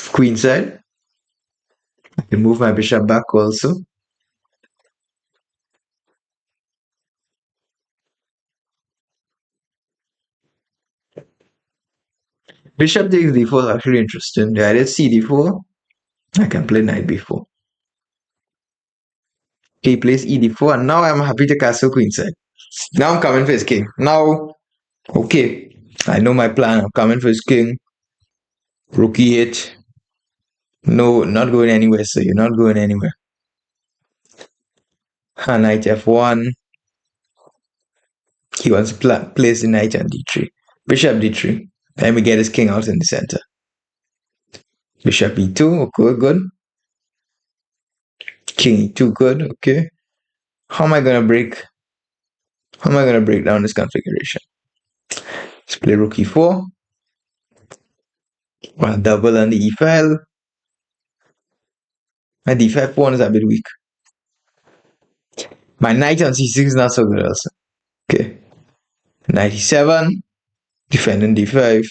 [SPEAKER 1] queen side. I can move my bishop back also. Bishop takes d4 is actually interesting. Yeah, let's see d4. I can play knight b4. He plays e4, and now I'm happy to castle queenside. Now I'm coming for his king. Now, okay, I know my plan. I'm coming for his king. Rook e8. No, not going anywhere, so you're not going anywhere. And knight f1. He wants to place the knight on d3. Bishop d3. Let me get his king out in the center. Bishop e2. Okay, good. King e2, good. Okay. How am I gonna break down this configuration? Let's play rook e4. Well, double on the e file. My d5 pawn is a bit weak. My knight on c6 is not so good also. Okay. Knight e7. Defending d5.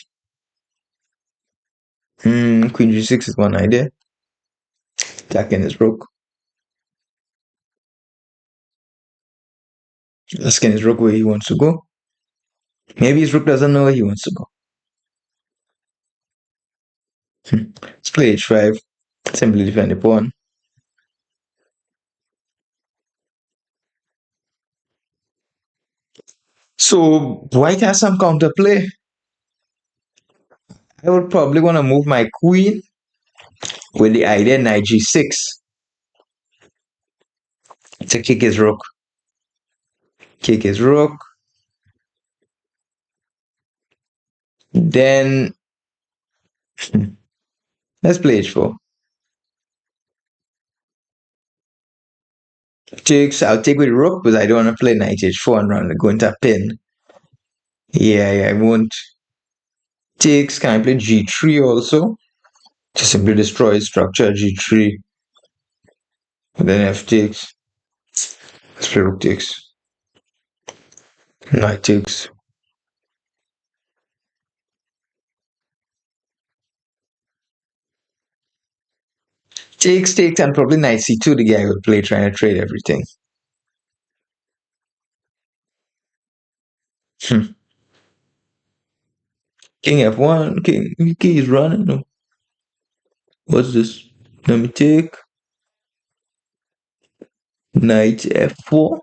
[SPEAKER 1] Queen g6 is one idea. Attacking his rook. Asking his rook where he wants to go. Maybe his rook doesn't know where he wants to go. Let's play h5. Simply defend the pawn. So white has some counterplay. I would probably want to move my queen with the idea knight g6 to kick his rook. Then let's play h4. I'll take with rook because I don't want to play knight h4 and run go into a pin. Yeah, I won't. Takes, can I play g3 also? to simply destroy structure g3. And then f takes. Let's play rook takes. Knight takes. Takes, and probably knight c2 the guy would play trying to trade everything. King f1, king is running. No. What's this? Let me take. Knight f4.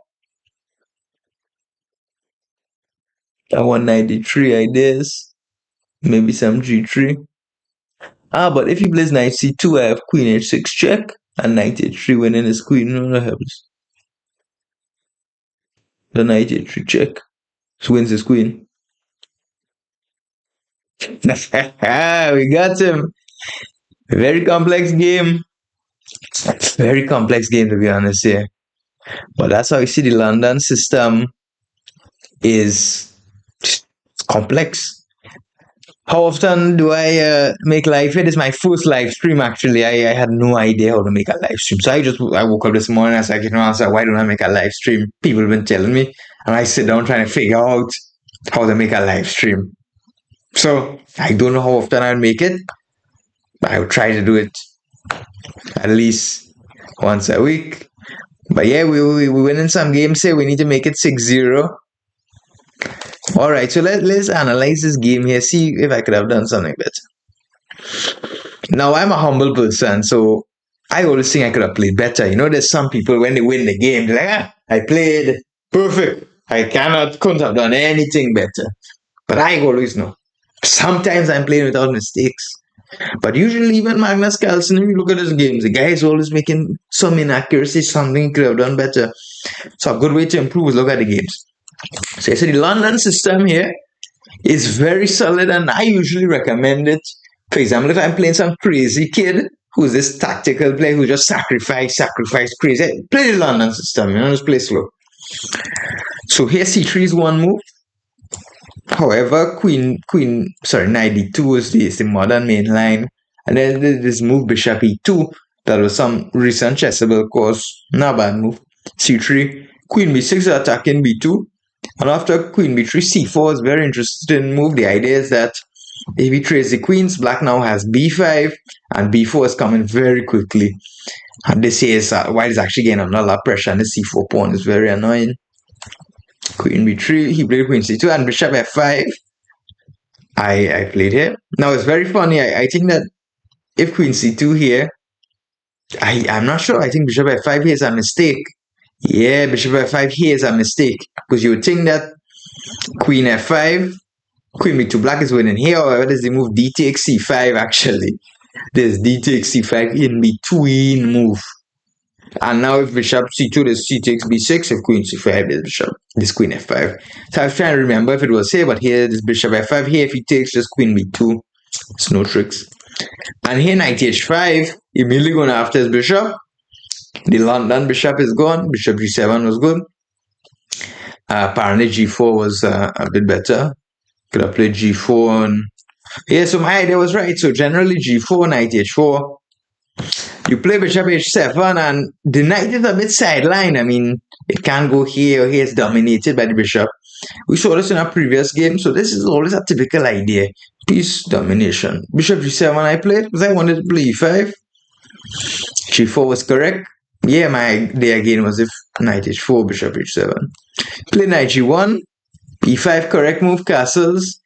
[SPEAKER 1] I want knight d3 ideas. Maybe some g3. But if he plays knight c2, I have queen h6 check and knight h3 winning his queen. No, that helps. The knight h3 check. So wins his queen. We got him. Very complex game. Very complex game, to be honest here. But that's how you see the London system is complex. How often do I make live? It is my first live stream, actually. I had no idea how to make a live stream. So I woke up this morning, I was like, why don't I make a live stream? People have been telling me. And I sit down trying to figure out how to make a live stream. So I don't know how often I'll make it, but I will try to do it at least once a week. But yeah, we winning some games here. We need to make it 6-0. Alright, so let's analyze this game here, see if I could have done something better. Now, I'm a humble person, so I always think I could have played better. There's some people, when they win the game, they're like, I played perfect. I couldn't have done anything better. But I always know. Sometimes I'm playing without mistakes. But usually, even Magnus Carlsen, if you look at his games, the guy is always making some inaccuracy, something he could have done better. So a good way to improve is look at the games. So the London system here is very solid, and I usually recommend it. For example, if I'm playing some crazy kid who's this tactical player who just sacrifice crazy, play the London system, just play slow. So here c3 is one move. However, knight d2 is the modern main line, and then this move bishop e2 that was some recent chessable course, not a bad move. c3, queen b6 is attacking b2. And after queen b3, c4 is very interesting move. The idea is that if he trades the queens, black now has b5, and b4 is coming very quickly. And this here is white is actually getting under a lot of pressure, and the c4 pawn is very annoying. Queen b3, he played queen c2, and bishop f5. I played here. Now it's very funny. I think that if queen c2 here, I'm not sure. I think bishop f5 here is a mistake. Yeah, bishop f5 here is a mistake, because you would think that queen f5, queen b2 black is winning here. However, there's the move d takes c5 actually. There's d takes c5 in between move. And now if bishop c2, there's c takes b6. If queen c5, there's this queen f5. So I was trying to remember if it was here, but here this bishop f5. Here, if he takes just queen b2, it's no tricks. And here knight h5, immediately going after his bishop. The London bishop is gone. Bishop g7 was good. Apparently g4 was a bit better. Could have played g4. And yeah, so my idea was right. So generally g4, knight h4. You play bishop h7, and the knight is a bit sidelined. I mean, it can't go here or here. It's dominated by the bishop. We saw this in our previous game. So this is always a typical idea. Piece domination. Bishop g7 I played because I wanted to play e5. g4 was correct. Yeah, my idea again was if knight h4, bishop h7. Play knight g1, e5 correct move, castles.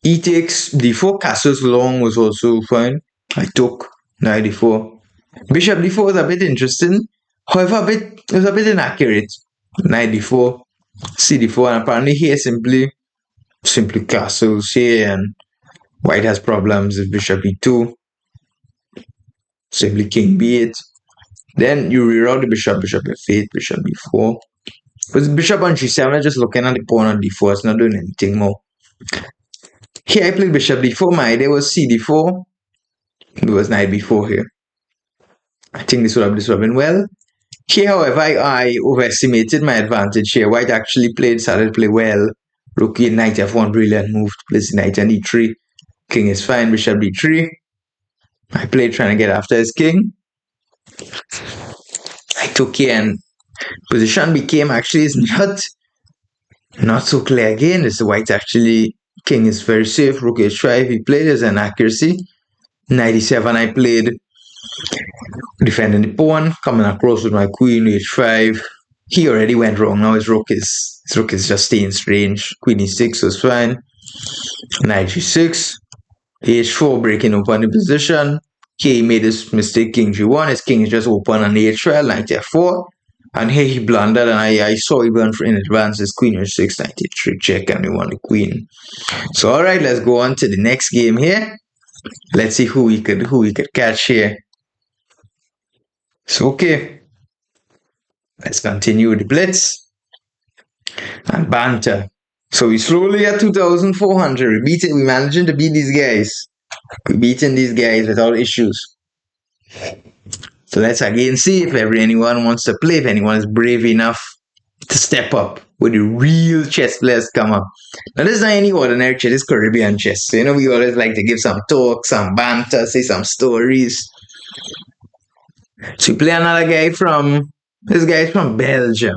[SPEAKER 1] E takes d4, castles long was also fine. I took knight d4. Bishop d4 was a bit interesting. However, it was a bit inaccurate. Knight d4, c d4, and apparently here simply castles here, and white has problems with bishop e2. Simply king b8. Then you reroute the bishop f8, bishop b4. Because bishop on g7 is just looking at the pawn on d4, it's not doing anything more. Here I played bishop d4, my idea was c d4. It was knight b4 here. I think this would have been well. Here, however, I overestimated my advantage here. White actually started to play well. Rook e, knight f1, brilliant move. Place knight and e3. King is fine, bishop d3. I played trying to get after his king. I took here and position became actually is not so clear again. This white actually king is very safe. Rook h5 he played as an accuracy. 97 I played defending the pawn, coming across with my queen h5. He already went wrong. Now his rook is just staying strange. Queen e6 was fine. Knight g6. h4 breaking open the position. Here he made this mistake, king g1. His king is just open on the h12, knight f4. And here he blundered, and I saw even in advance his queen h6, knight h3 check, and we won the queen. So alright, let's go on to the next game here. Let's see who we could catch here. So okay, let's continue with the blitz and banter. So we slowly at 2,400. We managing to beat these guys. We're beating these guys without issues. So let's again see if anyone wants to play, if anyone is brave enough to step up with the real chess players come up. Now this is not any ordinary chess, this is Caribbean chess. So, we always like to give some talk, some banter, say some stories. So we play another guy this guy is from Belgium.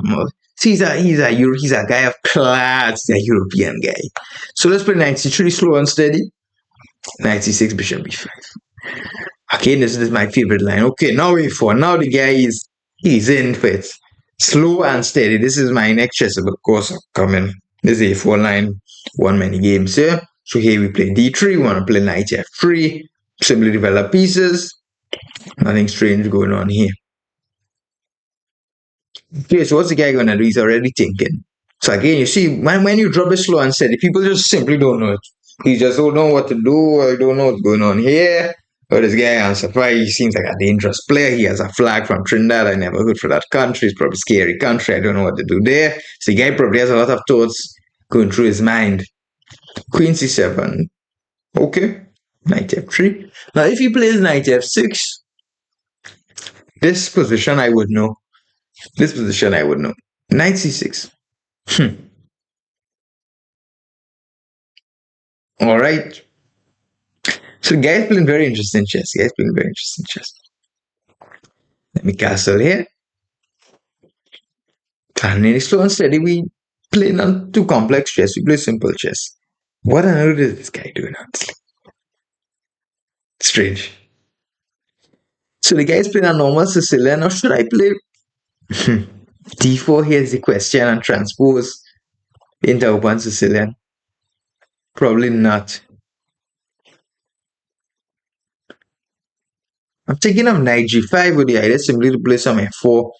[SPEAKER 1] See, he's a guy of class, he's a European guy. So let's play knight c3 slow and steady. Knight c6, bishop b5. Okay, this is my favorite line. Okay, now a4. Now the guy he's in for it. Slow and steady. This is my next chessable course coming. This is a4 line. Won many games here. So here we play d3. We want to play knight f3. Simply develop pieces. Nothing strange going on here. Okay, so what's the guy going to do? He's already thinking. So again, you see, when you drop it slow and steady, people just simply don't know it. He just don't know what to do. I don't know what's going on here. But this guy, Alan-Safar, he seems like a dangerous player. He has a flag from Trinidad. I never heard for that country. It's probably a scary country. I don't know what to do there. So the guy probably has a lot of thoughts going through his mind. Queen c7. Okay. Knight f3. Now, if he plays knight f6, this position I would know. Knight c6. All right. So the guy's playing very interesting chess. Let me castle here. And then slow and steady, we play not too complex chess. We play simple chess. What on earth is this guy doing, honestly? Strange. So the guy's playing a normal Sicilian, or should I play d4? Here's the question, and transpose into open Sicilian. Probably not. I'm thinking of knight g5 with the idea simply to play some f4.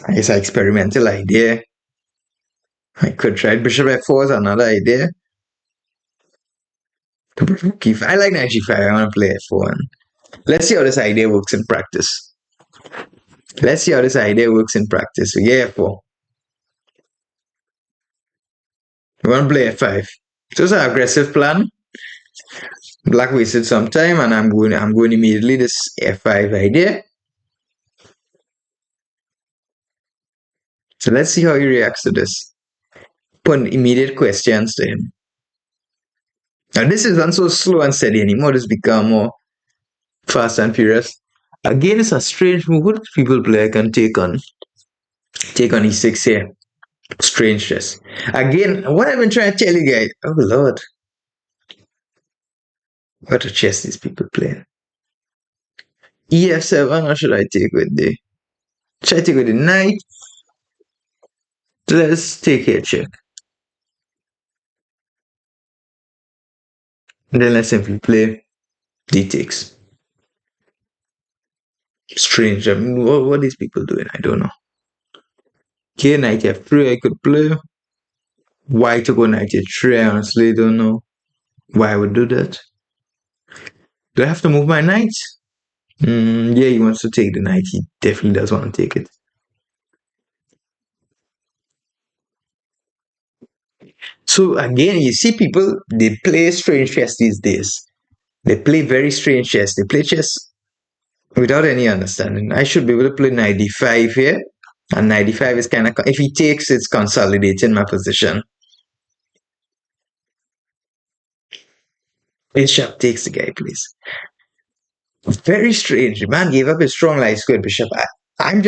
[SPEAKER 1] It's an experimental idea. I could try bishop f4 is another idea. I like knight g5. I want to play f4. Let's see how this idea works in practice. We get f4. We want to play f5. So it's an aggressive plan. Black wasted some time, and I'm going immediately this f5 idea. So let's see how he reacts to this. Put immediate questions to him. Now this isn't so slow and steady anymore. This become more fast and furious. Again, it's a strange move. What people play? I can take on e6 here. Strange chess. Again, what I've been trying to tell you guys. Oh Lord. What a chess these people playing. ef7, or should I take with the knight? Let's take here check. And then let's simply play d takes. Strange. I mean, what are these people doing? I don't know. Okay, knight f3 I could play. Why to go knight h3? I honestly don't know why I would do that. Do I have to move my knight? Yeah, he wants to take the knight. He definitely does want to take it. So again, you see people, they play strange chess these days. They play very strange chess. They play chess without any understanding. I should be able to play knight d5 here. And knight d5 is kind of, if he takes, it's consolidating my position. Bishop takes the guy, please. Very strange. The man gave up his strong light square bishop. I'm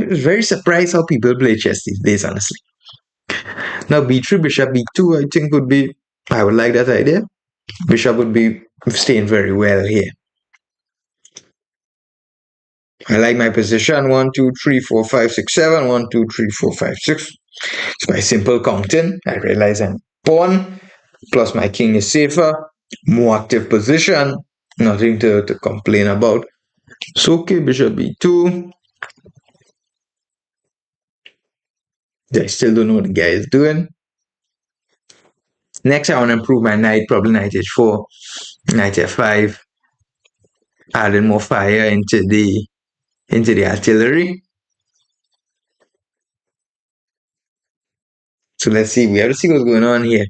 [SPEAKER 1] very surprised how people play chess these days, honestly. Now b3, bishop b2, I think would be, I would like that idea. Bishop would be staying very well here. I like my position. 1, 2, 3, 4, 5, 6, 7. 1, 2, 3, 4, 5, 6. It's by simple counting. I realize I'm pawn, plus my king is safer, more active position, nothing to complain about. So okay, bishop b2. I still don't know what the guy is doing. Next, I want to improve my knight, probably knight h4, knight f5, adding more fire into the artillery. So let's see. We have to see what's going on here.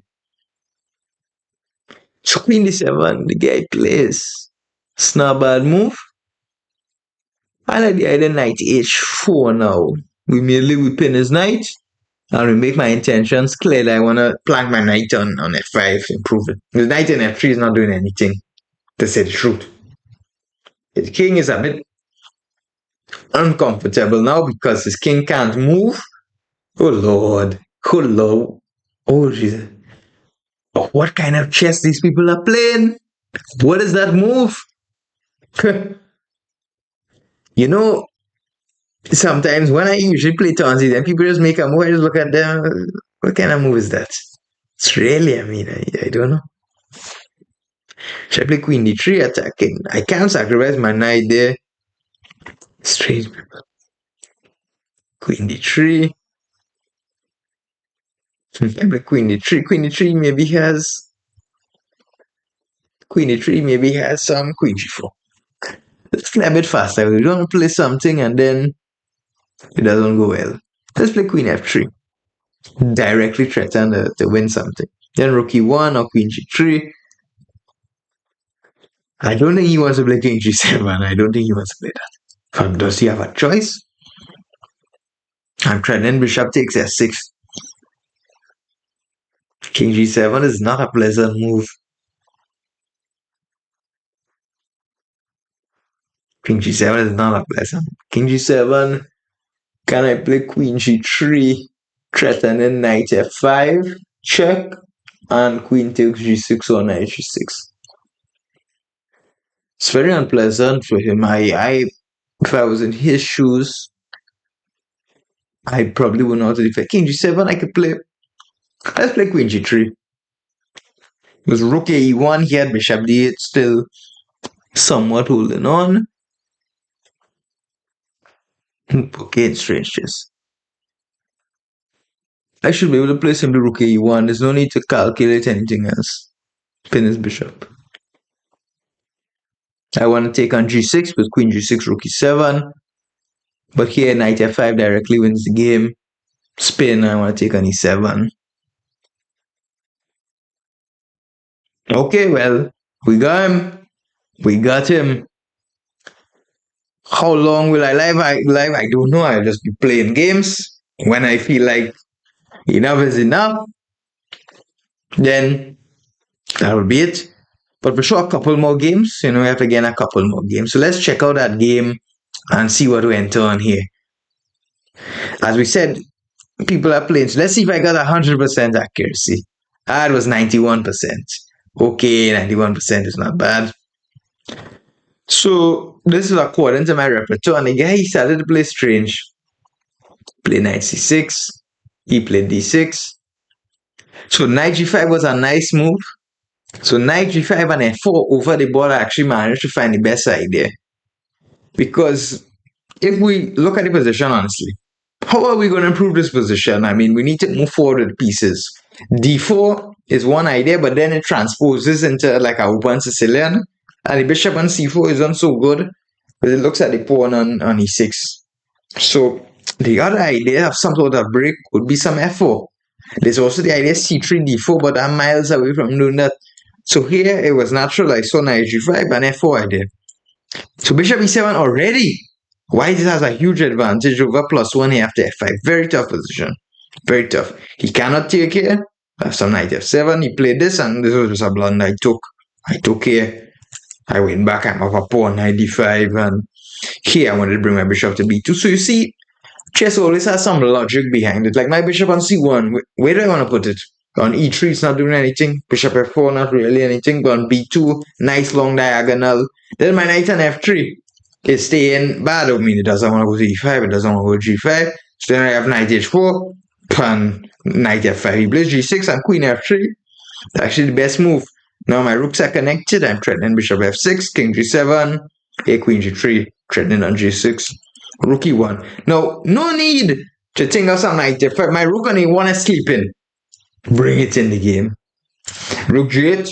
[SPEAKER 1] So queen d7, the guy plays. It's not a bad move. I like the idea knight h4 now. We immediately pin his knight. And we make my intentions clear that I want to plank my knight on f5, improve it. The knight in f3 is not doing anything, to say the truth. His king is a bit uncomfortable now because his king can't move. Oh Lord. Oh Lord. Oh Jesus. Oh, what kind of chess these people are playing? What is that move? You know, sometimes when I usually play Tonzi, then people just make a move, I just look at them. What kind of move is that? It's really, I don't know. Should I play queen d3 attacking? I can't sacrifice my knight there. Strange people. Queen d3. I play queen d3. Queen d3 maybe has. Queen d3 maybe has some queen g4. Let's play a bit faster. We don't want to play something and then it doesn't go well. Let's play queen f3. Directly threaten to win something. Then rook e1 or queen g3. I don't think he wants to play king g7. I don't think he wants to play that. Does he have a choice? I'm threatening bishop takes s6. King g7 is not a pleasant move. King g7 is not a pleasant. King g7. Can I play queen g3? Threatening knight f5. Check. And queen takes g6 or knight g6. It's very unpleasant for him. If I was in his shoes, I probably would not defend. King g7, I could play. Let's play queen g3. It was rook e1, he had bishop d8 still somewhat holding on. Okay, it's strange chess. I should be able to play simply rook e1. There's no need to calculate anything else. Pin his bishop. I want to take on g6 with queen g6, rook e7. But here, knight f5 directly wins the game. Spin, I want to take on e7. Okay, well, we got him. We got him. How long will I live? I don't know. I'll just be playing games. When I feel like enough is enough, then that will be it. But for sure, a couple more games. We have to get a couple more games. So let's check out that game and see what went on here. As we said, people are playing. So let's see if I got 100% accuracy. That was 91%. Okay, 91% is not bad. So this is according to my repertoire. And the guy, he started to play strange. Play knight c6. He played d6. So knight g5 was a nice move. So knight g5 and f4 over the board, I actually managed to find the best idea. Because if we look at the position honestly, how are we going to improve this position? We need to move forward with pieces. d4 is one idea, but then it transposes into like a open Sicilian. And the bishop on c4 isn't so good, but it looks at the pawn on e6. So the other idea of some sort of break would be some f4. There's also the idea c3, d4, but I'm miles away from doing that. So here it was natural. I saw knight g5 and f4 I did. So bishop e7 already. White has a huge advantage over +1 here after f5. Very tough position. Very tough. He cannot take here. I have some knight f7. He played this and this was just a blunder I took. I took here. I went back, I'm up a pawn, knight d5, and here I wanted to bring my bishop to b2. So you see, chess always has some logic behind it. Like my bishop on c1, where do I want to put it? On e3, it's not doing anything. Bishop f4, not really anything. But on b2, nice long diagonal. Then my knight on f3 is staying bad. I mean, it doesn't want to go to e5, it doesn't want to go to g5. So then I have knight h4, and knight f5. He plays g6 and queen f3. Actually, the best move. Now my rooks are connected. I'm threatening bishop f6, king g7, a queen g3, threatening on g6, rook e1. Now, no need to think of something like that. My rook on e1 is sleeping. Bring it in the game. Rook g8.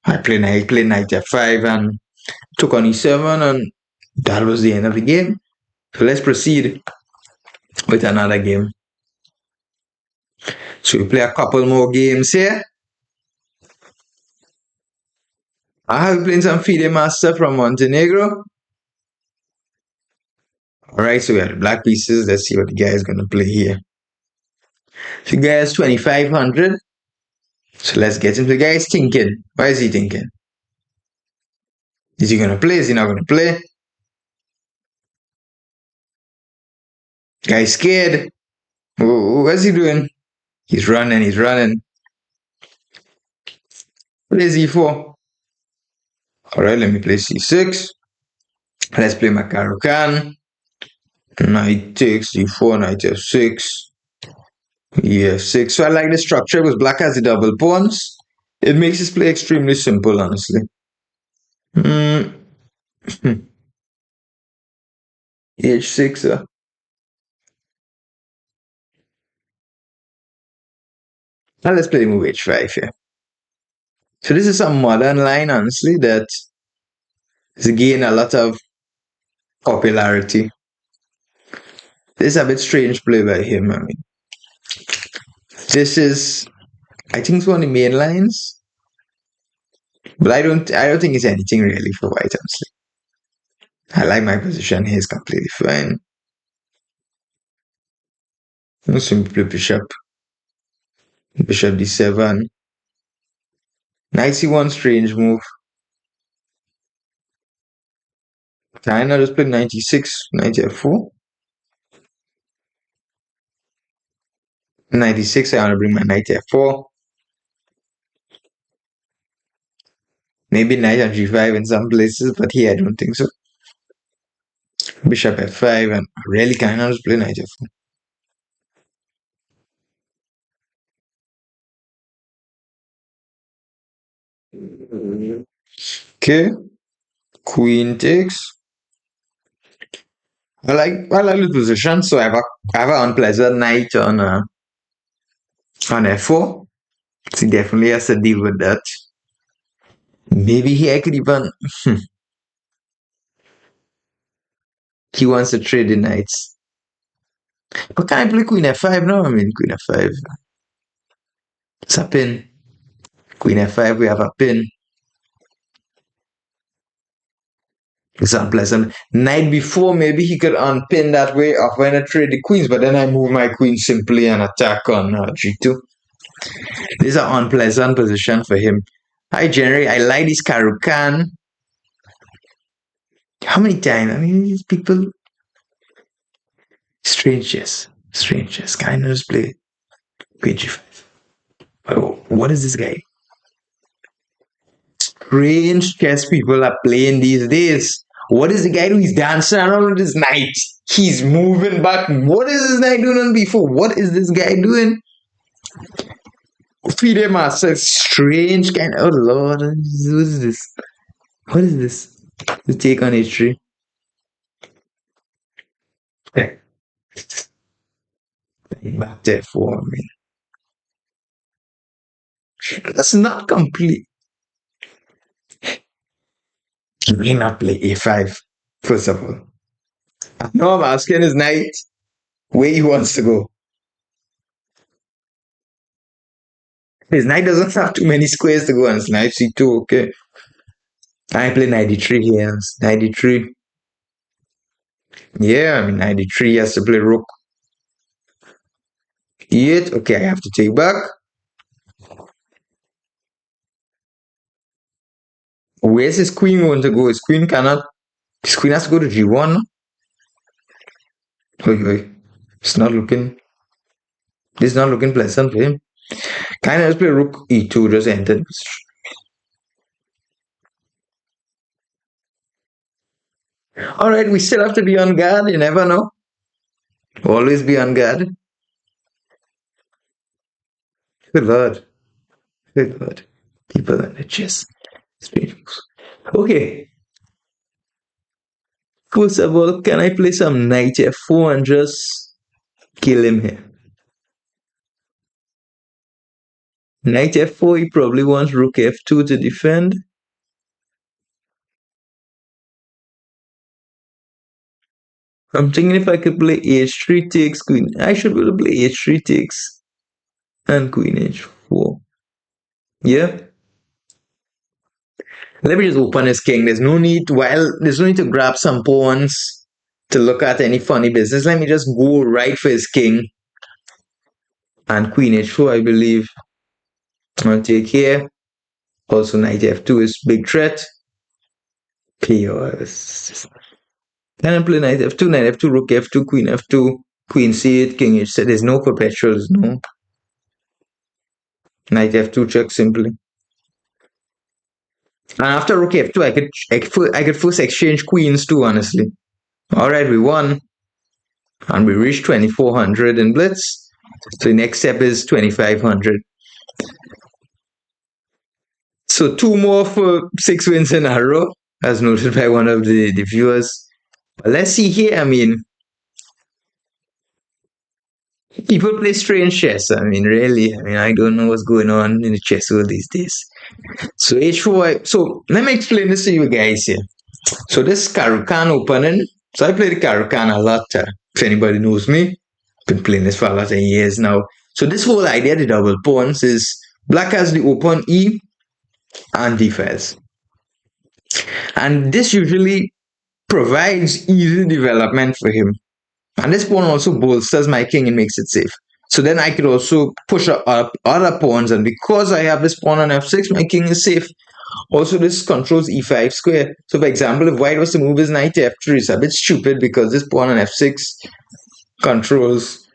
[SPEAKER 1] I play knight f5 and took on e7, and that was the end of the game. So let's proceed with another game. So we play a couple more games here. I have playing some FIDE Master from Montenegro. Alright, so we have the black pieces. Let's see what the guy is going to play here. So the guy is 2500. So let's get into the guy is thinking. Why is he thinking? Is he going to play? Is he not going to play? Guy's scared. What's he doing? He's running, he's running. What is e4? Alright, let me play c6. Let's play my Caro-Kann. Knight takes d4, knight f6. ef6. So I like the structure because black has the double pawns. It makes this play extremely simple, honestly. h6. Now let's play the move h5 here. So this is some modern line, honestly, that has gained a lot of popularity. This is a bit strange play by him. I mean, this is, I think, it's one of the main lines, but I don't think it's anything really for white, honestly. I like my position here; it's completely fine. I'm simply bishop d7. Knight c1, strange move. Can I just play 96, knight f4? 96, I want to bring my knight f4. Maybe knight on g5 in some places, but here I don't think so. Bishop f5, and I really cannot just play knight f4. Okay, queen takes. I like the position, so I have an unpleasant knight on f4. So he definitely has to deal with that. Maybe here I could even he wants to trade the knights. But can I play queen f5 now? I mean queen f5. It's a pin. Queen f5, we have a pin. It's unpleasant. Knight before, maybe he could unpin that way off when I trade the queens, but then I move my queen simply and attack on g2. This is an unpleasant position for him. I like this Caro-Kann. How many times? I mean, these people. Strange chess. Can I just play queen g5? Oh, what is this guy? Strange chess people are playing these days. What is the guy doing? He's dancing around with his knight. He's moving back. What is this guy doing on b4? What is this guy doing? FIDE Master, strange kind. Oh lord, what is this? What is this? The take on h3. Back to f4. I mean, that's not complete. He may not play a5. First of all, now I'm asking his knight where he wants to go. His knight doesn't have too many squares to go on his knight c2. Okay, I play knight d3 here. Knight d3. Yeah, I mean knight d3 has to play rook e8. Okay, I have to take back. Where's his queen going to go? His queen cannot. His queen has to go to G1. Oi, oi. It's not looking. This is not looking pleasant for him. Kind of just play rook e2, just entered. Alright, we still have to be on guard. You never know. Always be on guard. Good lord. Good lord. People on the chess. Strange moves. Okay. First of all, can I play some knight f4 and just kill him here? Knight f4, he probably wants rook f2 to defend. I'm thinking if I could play h3 takes queen. I should be able to play h3 takes and queen h4. Yeah. Let me just open his king. There's no need to grab some pawns to look at any funny business. Let me just go right for his king. And queen h4, I believe. I'll take here. Also knight f2 is big threat. POS. Then I play knight f2, rook f2, queen c8, king h7. There's no perpetuals, no. Knight f2 check simply. And after rook f2, I could first exchange queens too, honestly. Alright, we won. And we reached 2400 in Blitz. So the next step is 2500. So 2 more for 6 wins in a row, as noted by one of the viewers. But let's see here, I mean, people play strange chess. I mean, really, I don't know what's going on in the chess world these days. So h4, so let me explain this to you guys here. So this Caro-Kann opening, so I play the Caro-Kann a lot, if anybody knows me. Been playing this for a lot of years now. So this whole idea, the double pawns, is black has the open E and D files. And this usually provides easy development for him. And this pawn also bolsters my king and makes it safe. So then I could also push up other pawns, and because I have this pawn on f6, my king is safe. Also, this controls e5 square. So for example, if white was to move his knight to f3, it's a bit stupid because this pawn on f6 controls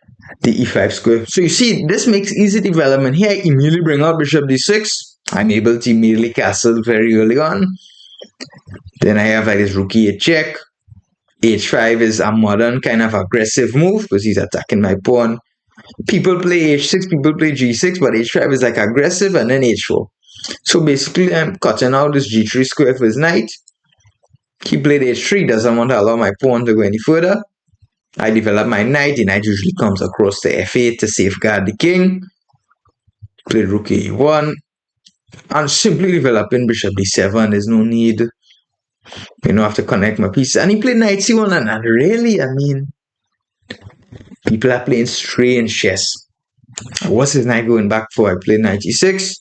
[SPEAKER 1] the e5 square. So you see, this makes easy development. Here I immediately bring out bishop d6. I'm able to immediately castle very early on. Then I have like this rook e8 check. h5 is a modern kind of aggressive move because he's attacking my pawn. People play h6, people play g6, but h5 is like aggressive, and then h4. So basically, I'm cutting out this g3 square for his knight. He played h3, doesn't want to allow my pawn to go any further. I develop my knight. The knight usually comes across to f8 to safeguard the king. Played rook e1. And simply developing bishop d7. There's no need, have to connect my pieces. And he played knight c1, and really, people are playing strange chess. What's his knight going back for? I played knight e6.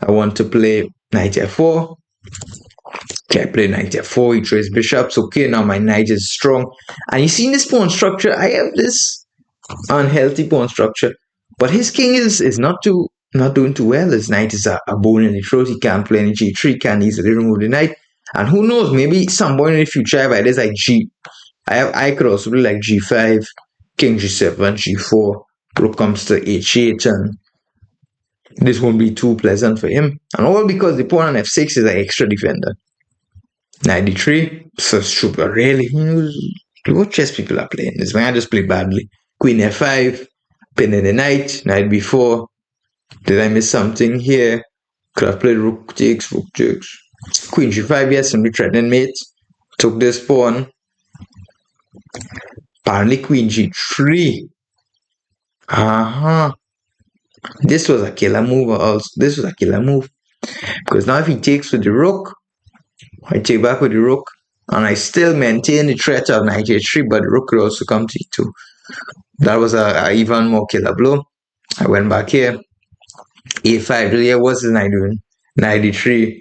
[SPEAKER 1] I want to play knight f4. Okay, I play knight f4. He trades bishops. Okay, now my knight is strong. And you see in this pawn structure, I have this unhealthy pawn structure. But his king is not doing too well. His knight is a bone in the throat. He can't play any g3. Can't easily remove the knight. And who knows, maybe some point in the future, if I did like I could also play like g5, king g7, g4, rook comes to h8, and this won't be too pleasant for him. And all because the pawn on f6 is an extra defender. Knight d3, so super, really, what chess people are playing. This man I just play badly. Queen f5, pinning the knight, knight b4. Did I miss something here? Could have played rook takes, Queen g5, yes, and we threatening mate. Took this pawn. Apparently queen g3. This was a killer move also. This was a killer move. Because now if he takes with the rook, I take back with the rook, and I still maintain the threat of knight h3, but the rook could also come to e2. That was a even more killer blow. I went back here. a5. Yeah, what's his knight doing? Knight d3,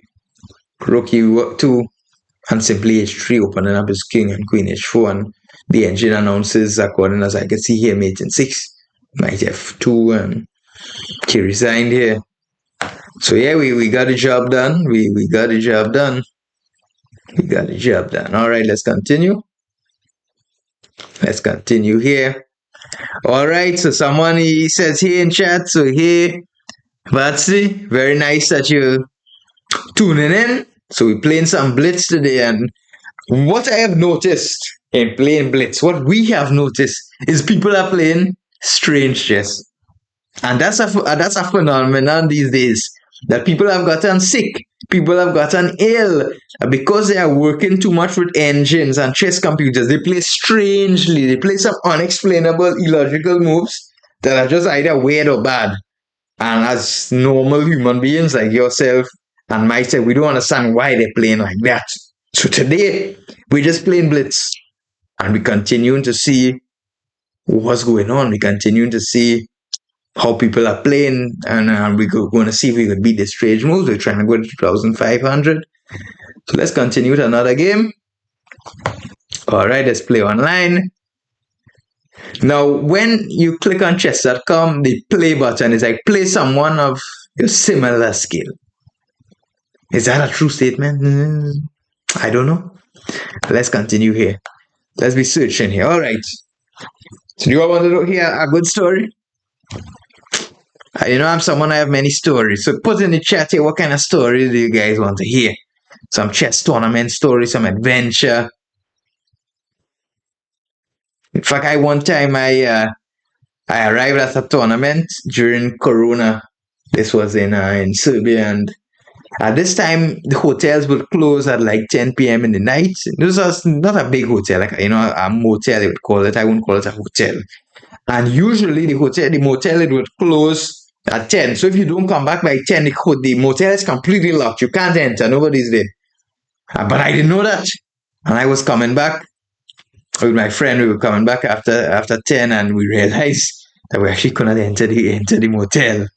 [SPEAKER 1] rook e2, and simply h3, opening up his king, and queen h4. And the engine announces, according as I can see here, mate in 6. Knight f2, and he resigned here. So yeah, we got the job done. We got the job done. We got the job done. All right, let's continue. Let's continue here. All right, so someone he says here in chat. So here, Batsy, very nice that you tuning in. So we're playing some Blitz today, and what I have noticed in playing Blitz, what we have noticed is people are playing strange chess. And that's a phenomenon these days that people have gotten sick, people have gotten ill because they are working too much with engines and chess computers. They play strangely, they play some unexplainable, illogical moves that are just either weird or bad. And as normal human beings like yourself and myself, we don't understand why they're playing like that. So today, we're just playing Blitz and we're continuing to see what's going on. We're continuing to see how people are playing, and we're going to see if we could beat the strange moves. We're trying to go to 2,500. So let's continue with another game. All right, let's play online. Now, when you click on chess.com, the play button is like play someone of your similar skill. Is that a true statement? I don't know. Let's continue here. Let's be searching here. All right. So do you all want to hear a good story? You know, I'm someone, I have many stories. So put in the chat here, what kind of stories do you guys want to hear? Some chess tournament stories, some adventure. In fact, one time I arrived at a tournament during Corona. This was in Serbia, and at this time the hotels would close at like 10 p.m. in the night. This was not a big hotel, like a motel they would call it. I wouldn't call it a hotel. And usually the motel it would close at 10. So if you don't come back by 10, the motel is completely locked. You can't enter. Nobody's there. But I didn't know that. And I was coming back with my friend. We were coming back after 10, and we realized that we actually couldn't enter the motel.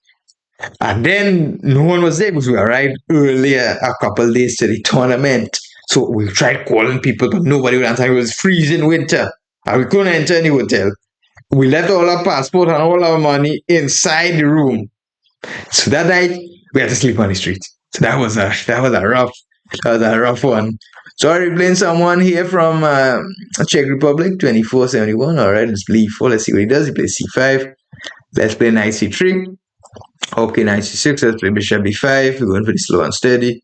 [SPEAKER 1] And then no one was there because we arrived earlier, a couple days to the tournament. So we tried calling people, but nobody would answer. It was freezing winter, and we couldn't enter any hotel. We left all our passport and all our money inside the room. So that night we had to sleep on the street. So that was a rough one. Sorry, playing someone here from Czech Republic, 2471. All right, let's play e4. Let's see what he does. He plays c5. Let's play knight c3. Okay, knight c6. Let's play bishop b5. We're going for the slow and steady.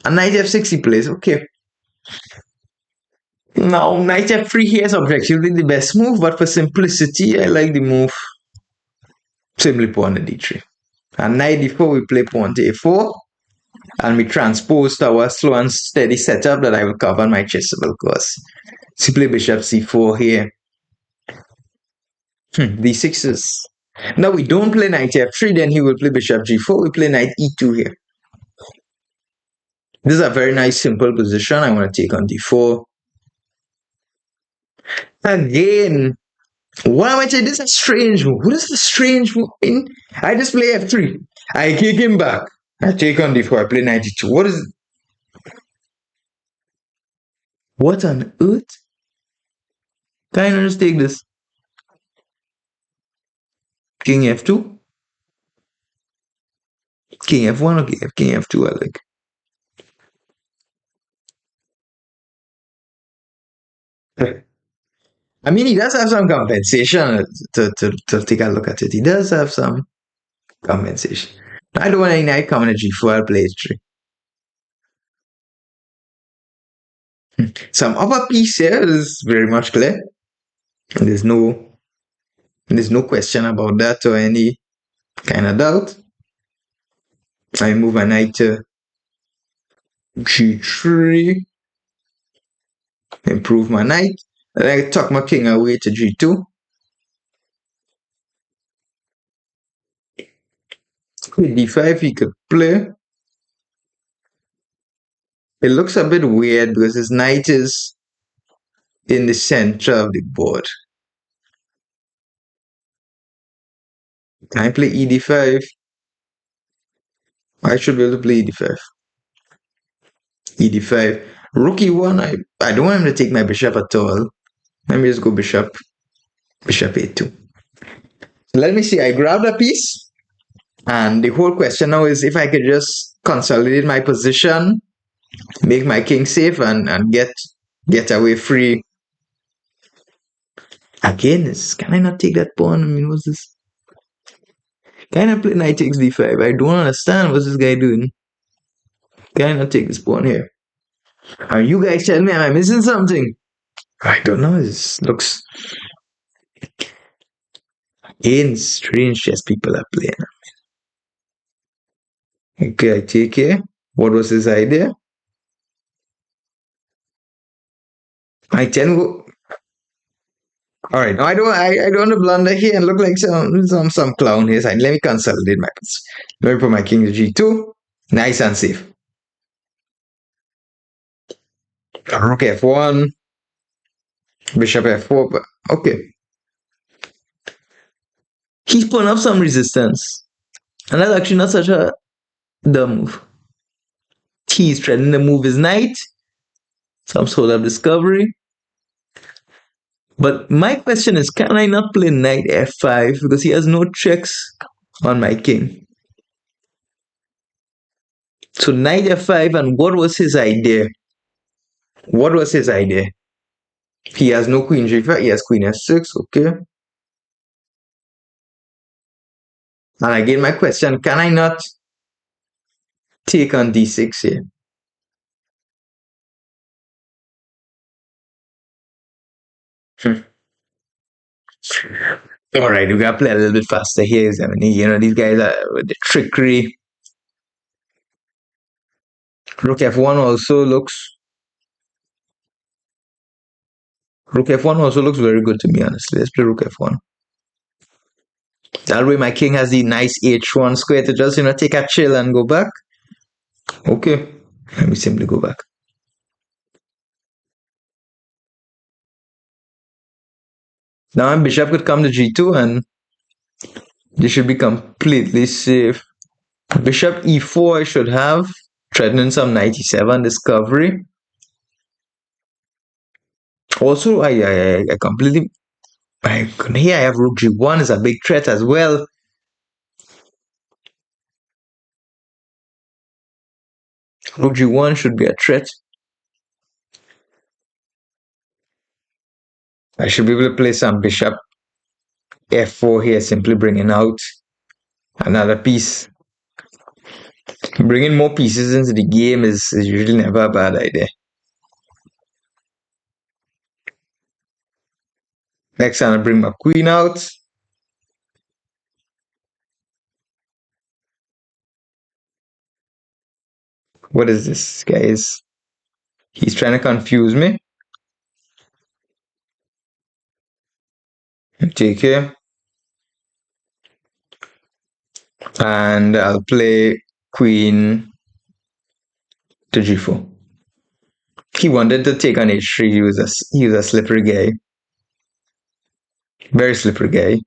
[SPEAKER 1] And knight f6 he plays. Okay. Now, knight f3 here is objectively the best move, but for simplicity, I like the move simply pawn to d3. And knight d4, we play pawn to a4, and we transpose to our slow and steady setup that I will cover on my chessable course. So we play bishop c4 here. d6 is... Now we don't play knight f3, then he will play bishop g4, we play knight e2 here. This is a very nice simple position. I want to take on d4. Again, what am I saying? This is a strange move. What is the strange move? I just play f3. I kick him back. I take on d4. I play knight e2. What is it? What on earth? Can I just take this? King f2? King f1? Okay, king f2 I like. I mean, he does have some compensation to take a look at it. He does have some compensation. I don't want any knight coming at g4. I'll play h3. Some upper piece here is very much clear. And there's no question about that or any kind of doubt. I move my knight to g3. Improve my knight. And I tuck my king away to g2. With d5 he could play. It looks a bit weird because his knight is in the center of the board. Can I play e5? I should be able to play e5. e5. Rook e1, I don't want him to take my bishop at all. Let me just go bishop a2. So let me see, I grabbed a piece. And the whole question now is if I could just consolidate my position, make my king safe, and get away free. Again, can I not take that pawn? I mean, what's this? Can I play knight takes d5? I don't understand what's this guy doing. Can I not take this pawn here? Are you guys telling me am I missing something? I don't know. This looks again strange chess people are playing. Okay, I take it. What was his idea? I tend to. All right, no, I don't want to blunder here and look like some clown here. Let me consolidate my piece. Let me put my king to g2. Nice and safe. Rook f1. Bishop f4. But okay. He's putting up some resistance, and that's actually not such a dumb move. He's threatening to move his knight. Some sort of discovery. But my question is, can I not play knight f5 because he has no checks on my king? So knight f5, and what was his idea? What was his idea? He has no queen g5, he has queen f6, okay. And again, my question, can I not take on d6 here? All right, we gotta play a little bit faster here. I mean, these guys are with the trickery. Rook f1 also looks. Rook f1 also looks very good to me, honestly. Let's play rook f1. That way, my king has the nice h1 square to just take a chill and go back. Okay, let me simply go back. Now, my bishop could come to g2, and this should be completely safe. Bishop e4 I should have, threatening some knight e7 discovery. Also, I completely. Here I have rook g1 is a big threat as well. Rook g1 should be a threat. I should be able to play some bishop f4 here, simply bringing out another piece. Bringing more pieces into the game is usually never a bad idea. Next, I'm gonna bring my queen out. What is this, guys? He's trying to confuse me. Take care. And I'll play queen to g4. He wanted to take on h3. He was a slippery guy. Very slippery guy.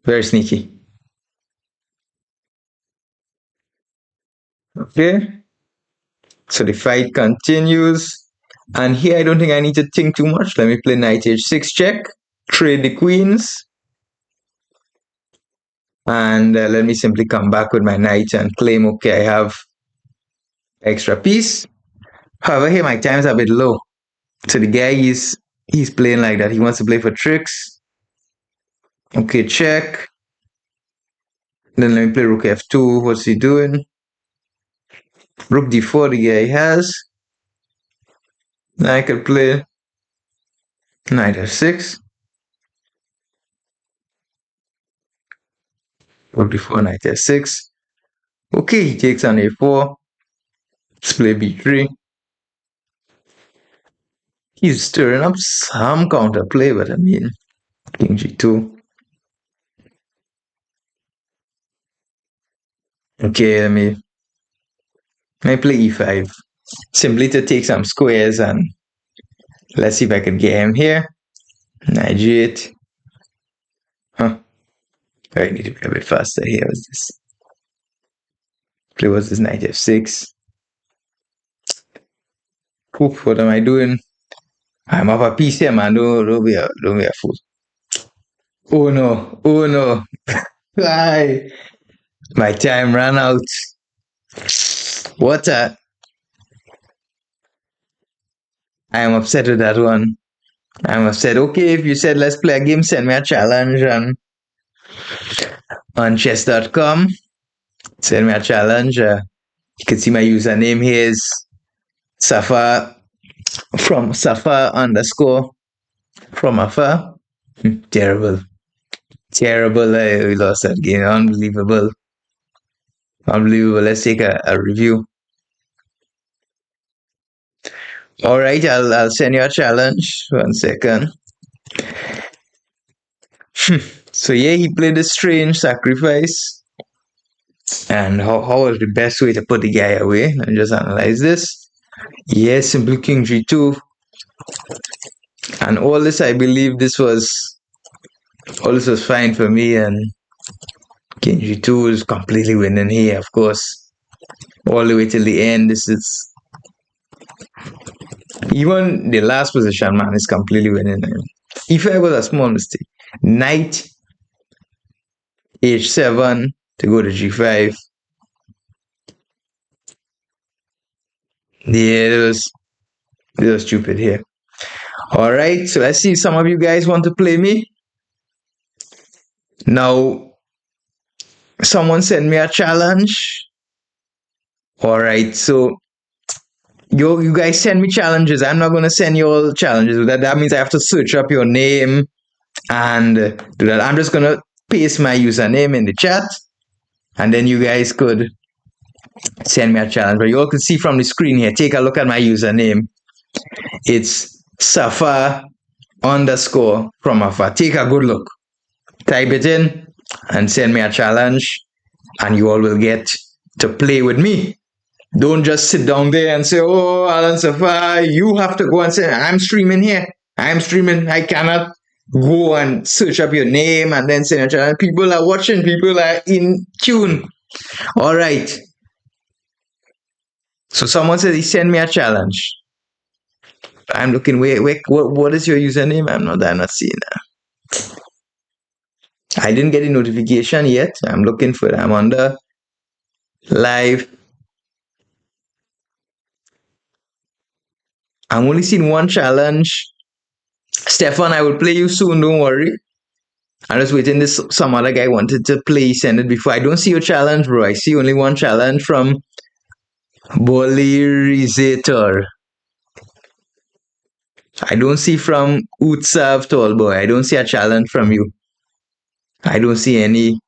[SPEAKER 1] Very sneaky. Okay. So the fight continues. And here I don't think I need to think too much. Let me play knight h6 check. Trade the queens. And let me simply come back with my knight and claim, okay, I have extra piece. However, here my time's a bit low. So the guy he's playing like that. He wants to play for tricks. Okay, check. Then let me play rook f2. What's he doing? Rook d4 the guy has. Now I could play knight f6. Rook d4, knight f6. Okay, he takes on a4. Let's play b3. He's stirring up some counterplay, but I mean, king g2. Okay, let me play e5. Simply to take some squares, and let's see if I can get him here. Knight g8. Huh. I need to be a bit faster here. What's this? Play what's this? Knight f6. Oof, what am I doing? I'm off a piece here, man. Don't be a fool. Oh no. Why? My time ran out. What a... I am upset with that one. I'm upset. Okay, if you said let's play a game, send me a challenge on chess.com. Send me a challenge. You can see my username here is Safar from Safar underscore from afar. Terrible. Terrible. We lost that game. Unbelievable. Unbelievable. Let's take a review. All right, I'll send you a challenge. 1 second. So yeah, he played a strange sacrifice. And how was the best way to put the guy away? Let me just analyze this. Yes, simply King G2. And all this was fine for me, and King G2 is completely winning here, of course. All the way till the end. This is even the last position, man, is completely winning. E5 was a small mistake. Knight H7 to go to G5. Yeah, it was stupid here. All right, so let's see if some of you guys want to play me. Now, someone sent me a challenge. All right, so you guys send me challenges. I'm not going to send you all challenges. That means I have to search up your name and do that. I'm just going to paste my username in the chat, and then you guys could send me a challenge. But you all can see from the screen here. Take a look at my username. It's Safar underscore from afar. Take a good look. Type it in and send me a challenge, and you all will get to play with me. Don't just sit down there and say, oh, Alan-Safar, you have to go and say, I'm streaming here. I'm streaming. I cannot go and search up your name and then send a challenge. People are watching. People are in tune. All right. So someone said he sent me a challenge. I'm looking, what is your username? I'm not seeing that. I didn't get a notification yet. I'm looking for it. I'm on the live. I'm only seeing one challenge. Stefan, I will play you soon. Don't worry. I'm just waiting. Some other guy wanted to play. Send it before. I don't see your challenge, bro. I see only one challenge from Bolirizator. I don't see from Utsav Tallboy. I don't see a challenge from you. I don't see any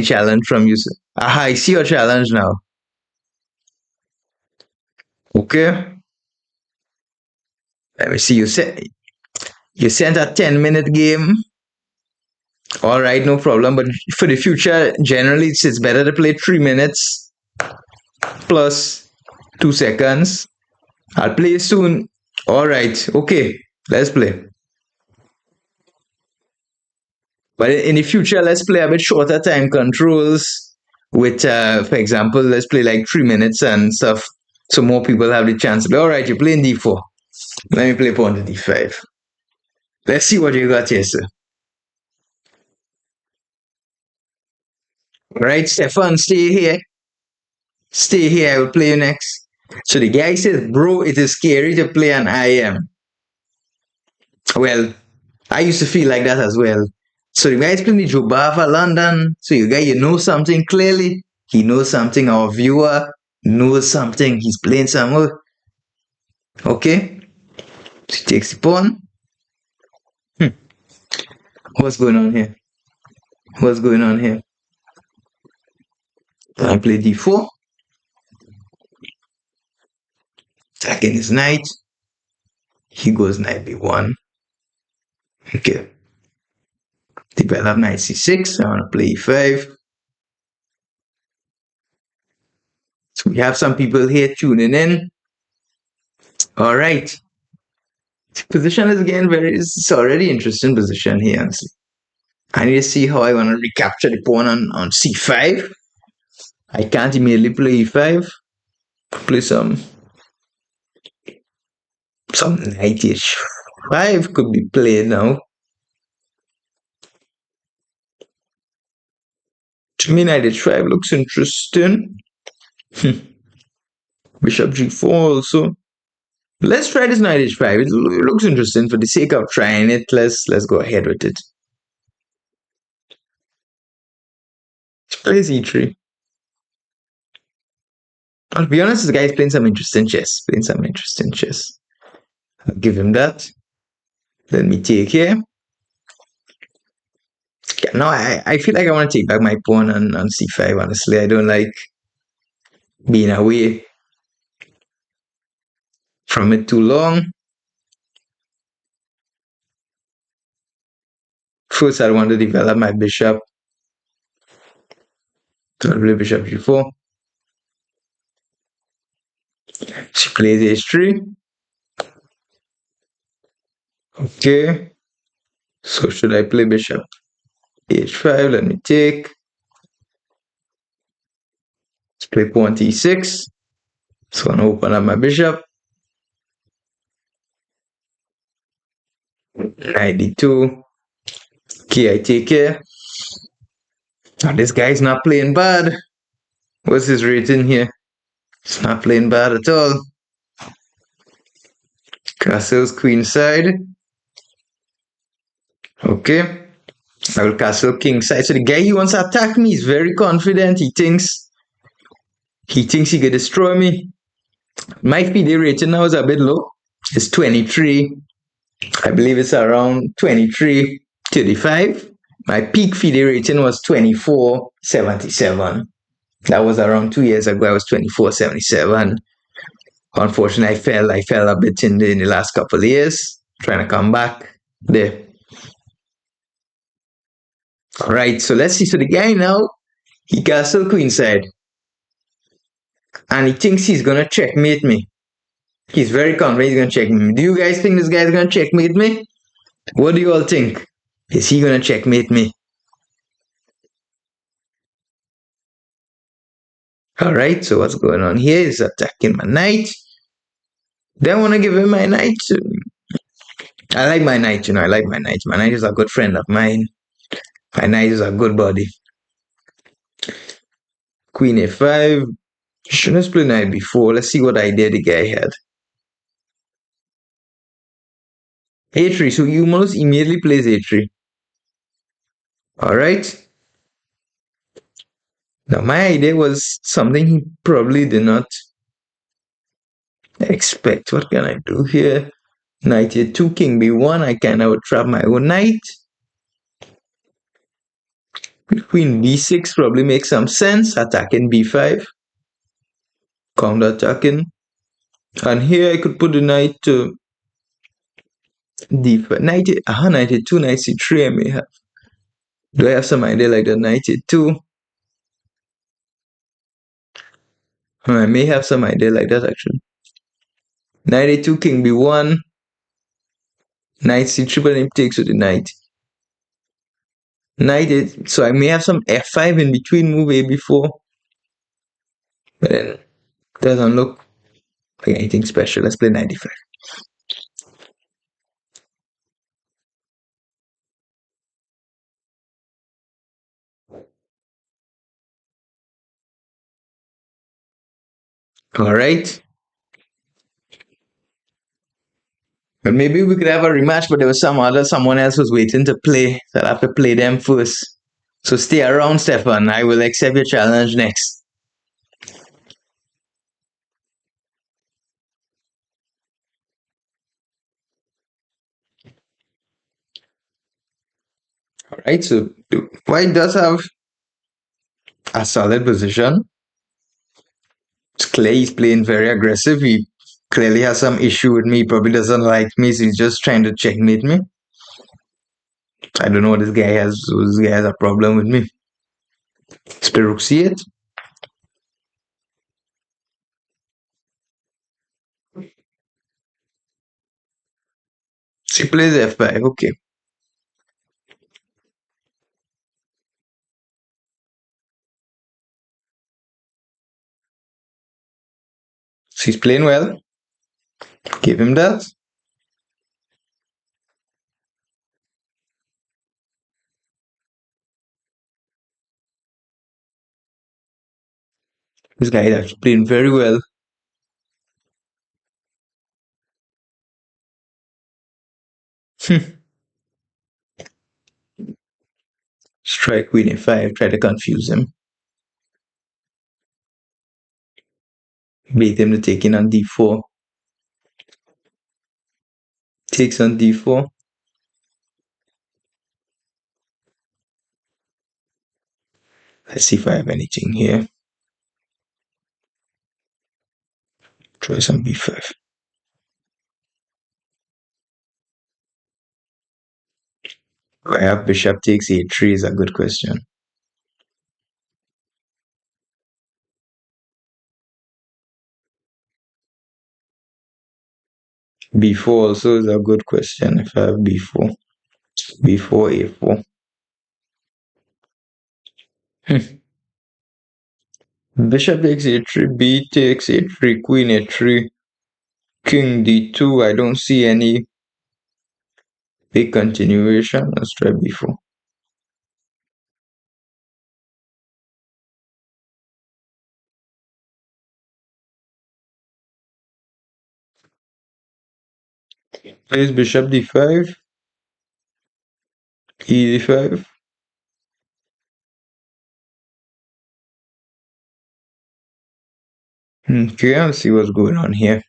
[SPEAKER 1] challenge from you. Aha, I see your challenge now. Okay. Let me see. You sent a 10-minute game. All right, no problem. But for the future, generally, it's better to play 3 minutes plus 2 seconds. I'll play soon. All right. Okay. Let's play. But in the future, let's play a bit shorter time controls with, for example, let's play like 3 minutes and stuff so more people have the chance to play. All right, you're playing D4. Let me play pawn to D5. Let's see what you got here, sir. All right, Stefan, stay here. Stay here. I will play you next. So the guy says, bro, it is scary to play an IM. Well, I used to feel like that as well. So the guy's playing the Jobava London. So you guy, you know something clearly. He knows something. Our viewer knows something. He's playing some more. Okay. So he takes the pawn. What's going on here? What's going on here? I play D4. Attacking his knight. He goes knight B1. Okay. Develop knight C6. I want to play E5. So we have some people here tuning in. All right. The position is again it's already interesting position here. Honestly. I need to see how I want to recapture the pawn on C5. I can't immediately play E5. Play some knight H5 could be played now. To me, knight h5 looks interesting. Bishop g4 also. Let's try this knight h5. It looks interesting. For the sake of trying it, let's go ahead with it. Let's play e3. I'll be honest, this guy's playing some interesting chess. I'll give him that. Let me take here. Yeah, no, I feel like I want to take back my pawn on c5, honestly. I don't like being away from it too long. First, I want to develop my bishop. So I'll play bishop g4. She plays h3. Okay. So should I play bishop h5? Let me take. Let's play pawn t6. So I'm going to open up my bishop. Knight d2. Okay, I take care. Oh, this guy's not playing bad. What's his rating here? It's not playing bad at all. Castle's queen side. Okay. I will castle king side. So the guy he wants to attack me is very confident. He thinks he can destroy me. My FIDE rating now is a bit low. It's 23. I believe it's around 23.35. My peak FIDE rating was 24.77. That was around 2 years ago. I was 24.77. Unfortunately, I fell a bit in the last couple of years, trying to come back there. All right, so let's see. So the guy now, he castle queenside, and he thinks he's gonna checkmate me. He's very confident he's gonna checkmate me. Do you guys think this guy's gonna checkmate me? What do you all think? Is he gonna checkmate me? All right, so what's going on here is attacking my knight. Then I want to give him my knight. I like my knight, I like my knight. My knight is a good friend of mine. My knight is a good buddy. Queen a5. Shouldn't have played knight before. Let's see what idea the guy had. a3. So he almost immediately plays a3. All right. Now my idea was something he probably did not expect. What can I do here? Knight a2, king b1. I kind of would trap my own knight. Queen b6 probably makes some sense. Attacking b5. Counter attacking. And here I could put the knight to d5. Knight a2, knight c3 I may have. Do I have some idea like that? Knight a2. I may have some idea like that actually. Knight a2, king b1. Knight c3, but it takes with the knight. Knight a, so I may have some f5 in between, move a b4. But then it doesn't look like anything special. Let's play knight d5. Alright. But maybe we could have a rematch, but there was someone else was waiting to play. So I'll have to play them first. So stay around, Stefan. I will accept your challenge next. Alright, so white does have a solid position. It's clear he's playing very aggressive. He clearly has some issue with me. He probably doesn't like me, so he's just trying to checkmate me. I don't know what this guy has. This guy has a problem with me. Let's play rook c8. She plays f5. Okay. She's playing well. Give him that. This guy is actually playing very well. Strike queen a5, try to confuse him. Bait him to take in on d4. Takes on d4. Let's see if I have anything here. Try some b5. I have bishop takes a3 is a good question. b4 also is a good question if I have b4. b4, a4. Bishop takes a3, b takes a3, queen a3, king d2. I don't see any big continuation. Let's try b4. Plays bishop d5, e d5. Okay, let's see what's going on here.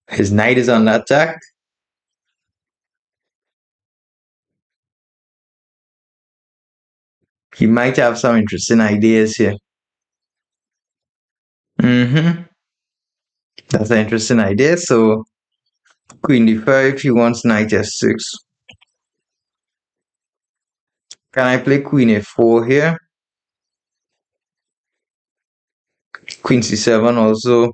[SPEAKER 1] His knight is on attack. He might have some interesting ideas here. That's an interesting idea. So queen d5, he wants knight s6. Can I play queen a4 here? Queen c7 also.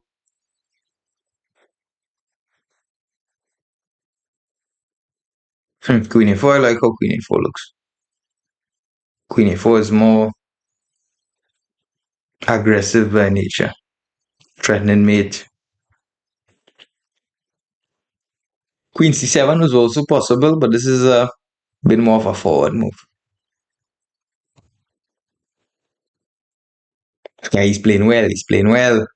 [SPEAKER 1] Queen a4, I like how queen a4 looks. Queen a4 is more aggressive by nature. Threatening mate. Queen c7 was also possible, but this is a bit more of a forward move. Yeah, he's playing well. He's playing well.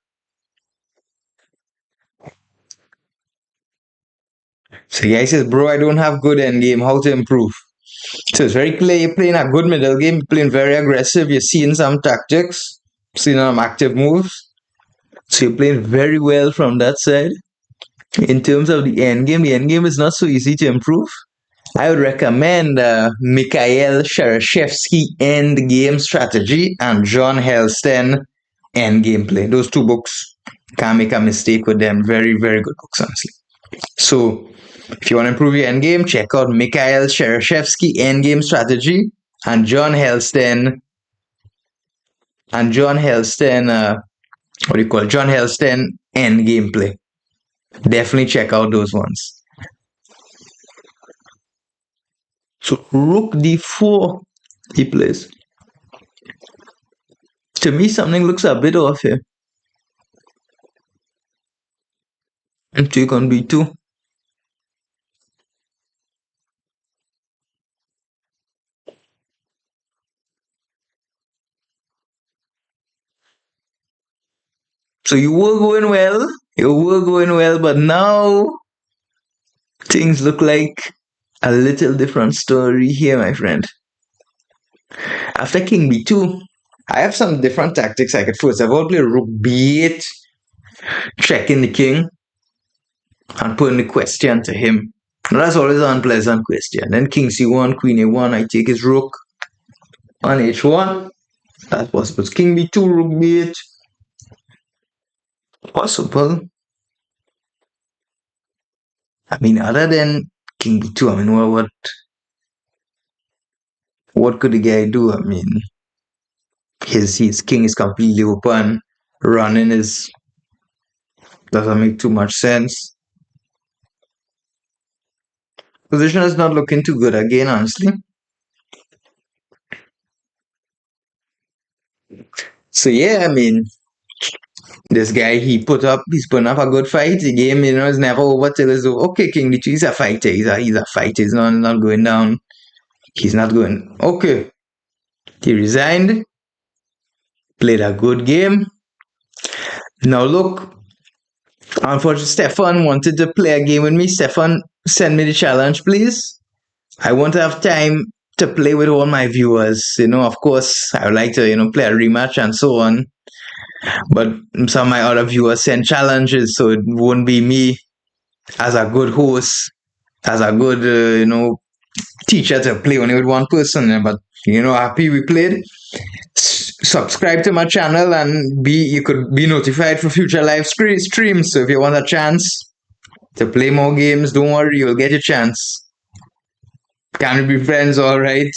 [SPEAKER 1] So the guy says, bro, I don't have good endgame. How to improve? So it's very clear you're playing a good middle game. You're playing very aggressive. You're seeing some tactics. Seeing some active moves. So you're playing very well from that side. In terms of the end game is not so easy to improve. I would recommend Mikhail Shereshevsky End Game Strategy and John Helston End Gameplay. Those two books, can't make a mistake with them. Very, very good books, honestly. So if you want to improve your end game, check out Mikhail Shereshevsky End Game Strategy and John Helston. John Helston End Gameplay. Definitely check out those ones. So rook d4 he plays. To me, something looks a bit off here. And take on b2. So you were going well, but now things look like a little different story here, my friend. After king b2, I have some different tactics I could first of all play rook b8, checking the king, and putting the question to him. Now that's always an unpleasant question. Then king c1, queen a1, I take his rook on h1. That's possible. King b2, rook b8. Possible. I mean, other than king b2, I mean, what could the guy do? I mean, his king is completely open. Running doesn't make too much sense. Position is not looking too good again, honestly. So yeah, I mean, this guy he's putting up a good fight. The game, is never over till it's over. Okay, king d2, he's a fighter. He's a fighter. He's not going down. He's not going. Okay, he resigned. Played a good game. Now look, unfortunately, Stefan wanted to play a game with me. Stefan, send me the challenge, please. I want to have time to play with all my viewers. Of course, I would like to, play a rematch and so on. But some of my other viewers send challenges, so it won't be me as a good host, as a good, teacher to play only with one person. But happy we played. Subscribe to my channel and you could be notified for future live streams. So if you want a chance to play more games, don't worry, you'll get your chance. Can we be friends? All right,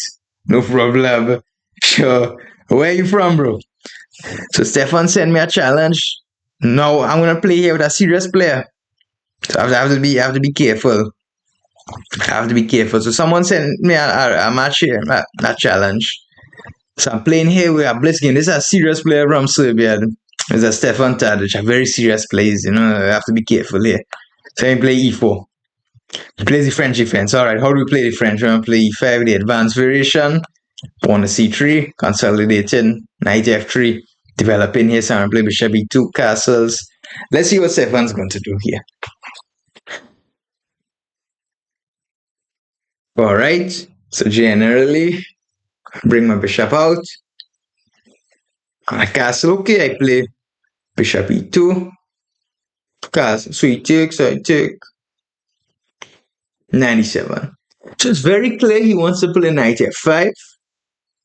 [SPEAKER 1] no problem. Sure. Where are you from, bro? So Stefan sent me a challenge. Now I'm gonna play here with a serious player. So I have to be careful. I have to be careful. So someone sent me a match here, a challenge. So I'm playing here with a Blitz game. This is a serious player from Serbia. It's a Stefan Tadic, a very serious plays. I have to be careful here. So I play E4. He plays the French defense. Alright, how do we play the French? We're going to play E5, the advanced variation. Pawn to C3, consolidating, knight F3, developing here. So I'm going to play bishop E2, castles. Let's see what Stefan's going to do here. Alright, so generally, bring my bishop out. On a castle, okay, I play bishop E2, castle, so he takes, so I take. 97. So it's very clear he wants to play knight F5.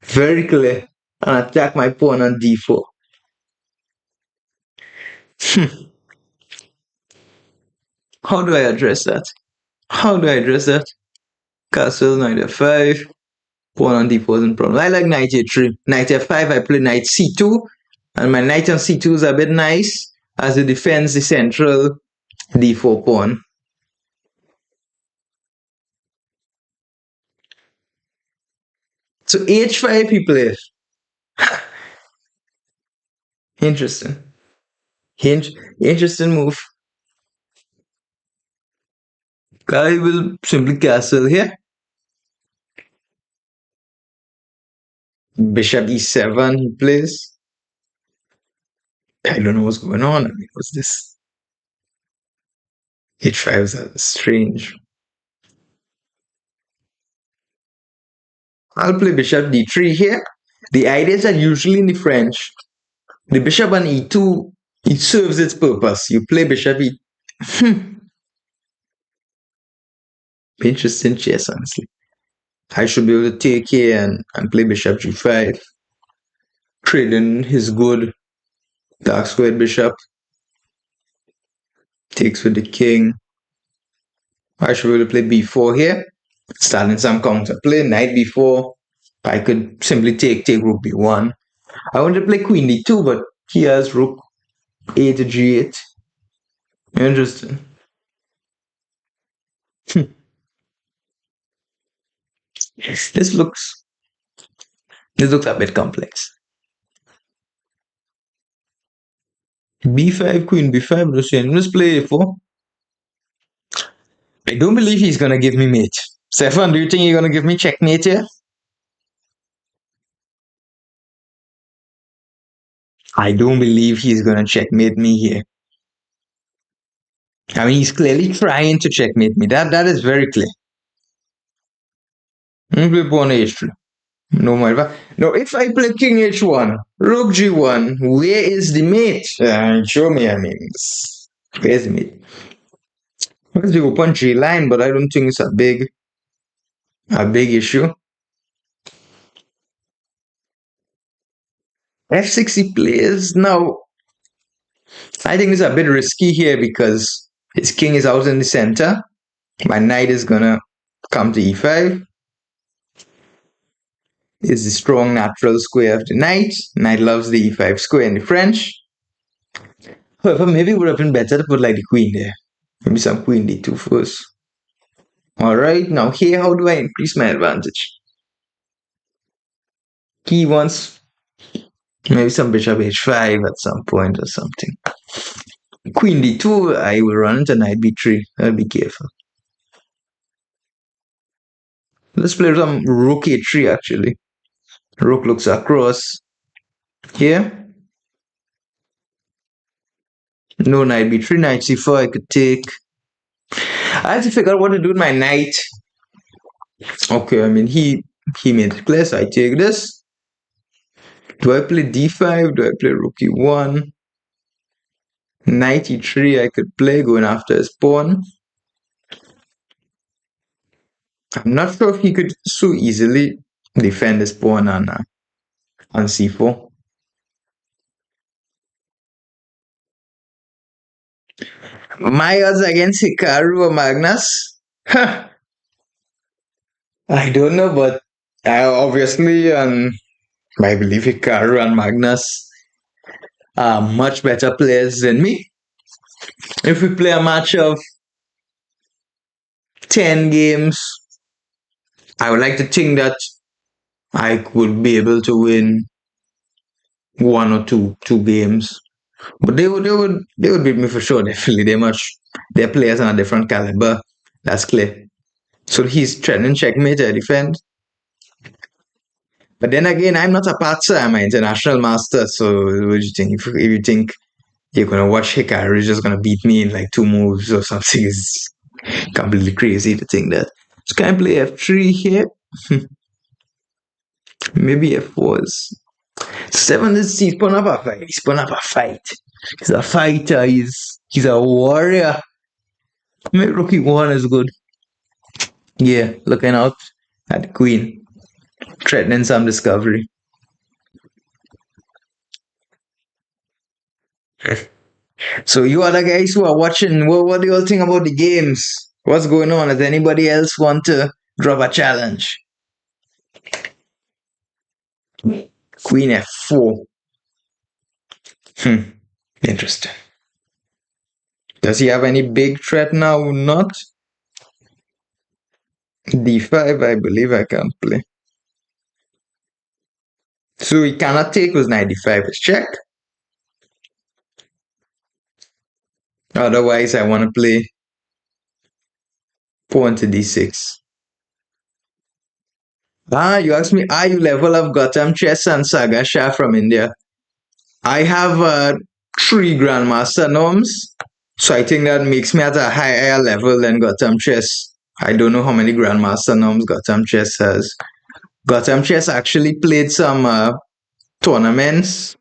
[SPEAKER 1] Very clear. And attack my pawn on D4. How do I address that? How do I address that? Castle, knight F5. Pawn on D4 isn't problem. I like knight A3. Knight F5, I play knight C2. And my knight on C2 is a bit nice as it defends the central D4 pawn. So H5 he plays. Interesting. Interesting move. I will simply castle here. Bishop E7 he plays. I don't know what's going on. I mean, what's this? H5 is strange. I'll play bishop D3 here. The idea is that usually in the French, the bishop on E2, it serves its purpose. You play bishop E. Interesting chess, honestly. I should be able to take here and play bishop G5. Trading his good dark squared bishop. Takes with the king. I should be able to play B4 here. Starting some counter play. Knight B4. I could simply take rook B1. I want to play queen D2, but he has rook A to G8. Interesting. This looks a bit complex. B5, queen B5, let's play A4. I don't believe he's gonna give me mate. Stefan, do you think you're gonna give me checkmate here? I don't believe he's gonna checkmate me here. I mean, he's clearly trying to checkmate me. That is very clear. I'm play pawn H3. No matter. Now, if I play king H1, rook G1, where is the mate? Show me, I mean, where's the mate? Where's the open G line? But I don't think it's a big issue. F6 he plays. Now, I think it's a bit risky here because his king is out in the center. My knight is gonna come to E5. Is the strong natural square of the knight. Knight loves the E5 square in the French. However, maybe it would have been better to put like the queen there. Maybe some queen D2 first. Alright, now here, how do I increase my advantage? He wants maybe some bishop H5 at some point or something. Queen D2, I will run into knight B3. I'll be careful. Let's play some rook A3 actually. Rook looks across here. No knight b3, knight c4 I could take. I have to figure out what to do with my knight. Okay, I mean he made it clear, so I take this. Do I play d5? Do I play rook e1? Knight e3 I could play, going after his pawn. I'm not sure if he could so easily defend his pawn on c4. My odds against Hikaru or Magnus? Huh, I don't know, but obviously, I believe Hikaru and Magnus are much better players than me. If we play a match of 10 games, I would like to think that I could be able to win one or two games. But they would beat me for sure, definitely. They're players on a different caliber. That's clear. So he's threatening checkmate, I defend. But then again, I'm not a patzer, I'm an international master. So what do you think? If you think you're gonna watch Hikaru is just gonna beat me in like 2 moves or something, is completely crazy to think that. So can I play f3 here? Maybe f4 is 7 is he's put up a fight. He's put up a fight. He's a fighter, he's a warrior. Maybe rook e1 is good. Yeah, looking out at the queen. Threatening some discovery. So you other guys who are watching, what do you all think about the games? What's going on? Does anybody else want to drop a challenge? Queen f4. Interesting. Does he have any big threat now? Not. d5, I believe I can play. So he cannot take with knight d5 is check. Otherwise, I want to play pawn to d6. You asked me, are you level of Gautam Chess and Saga Shah from India? I have 3 Grandmaster norms, so I think that makes me at a higher level than Gautam Chess. I don't know how many Grandmaster norms Gautam Chess has. Gautam Chess actually played some tournaments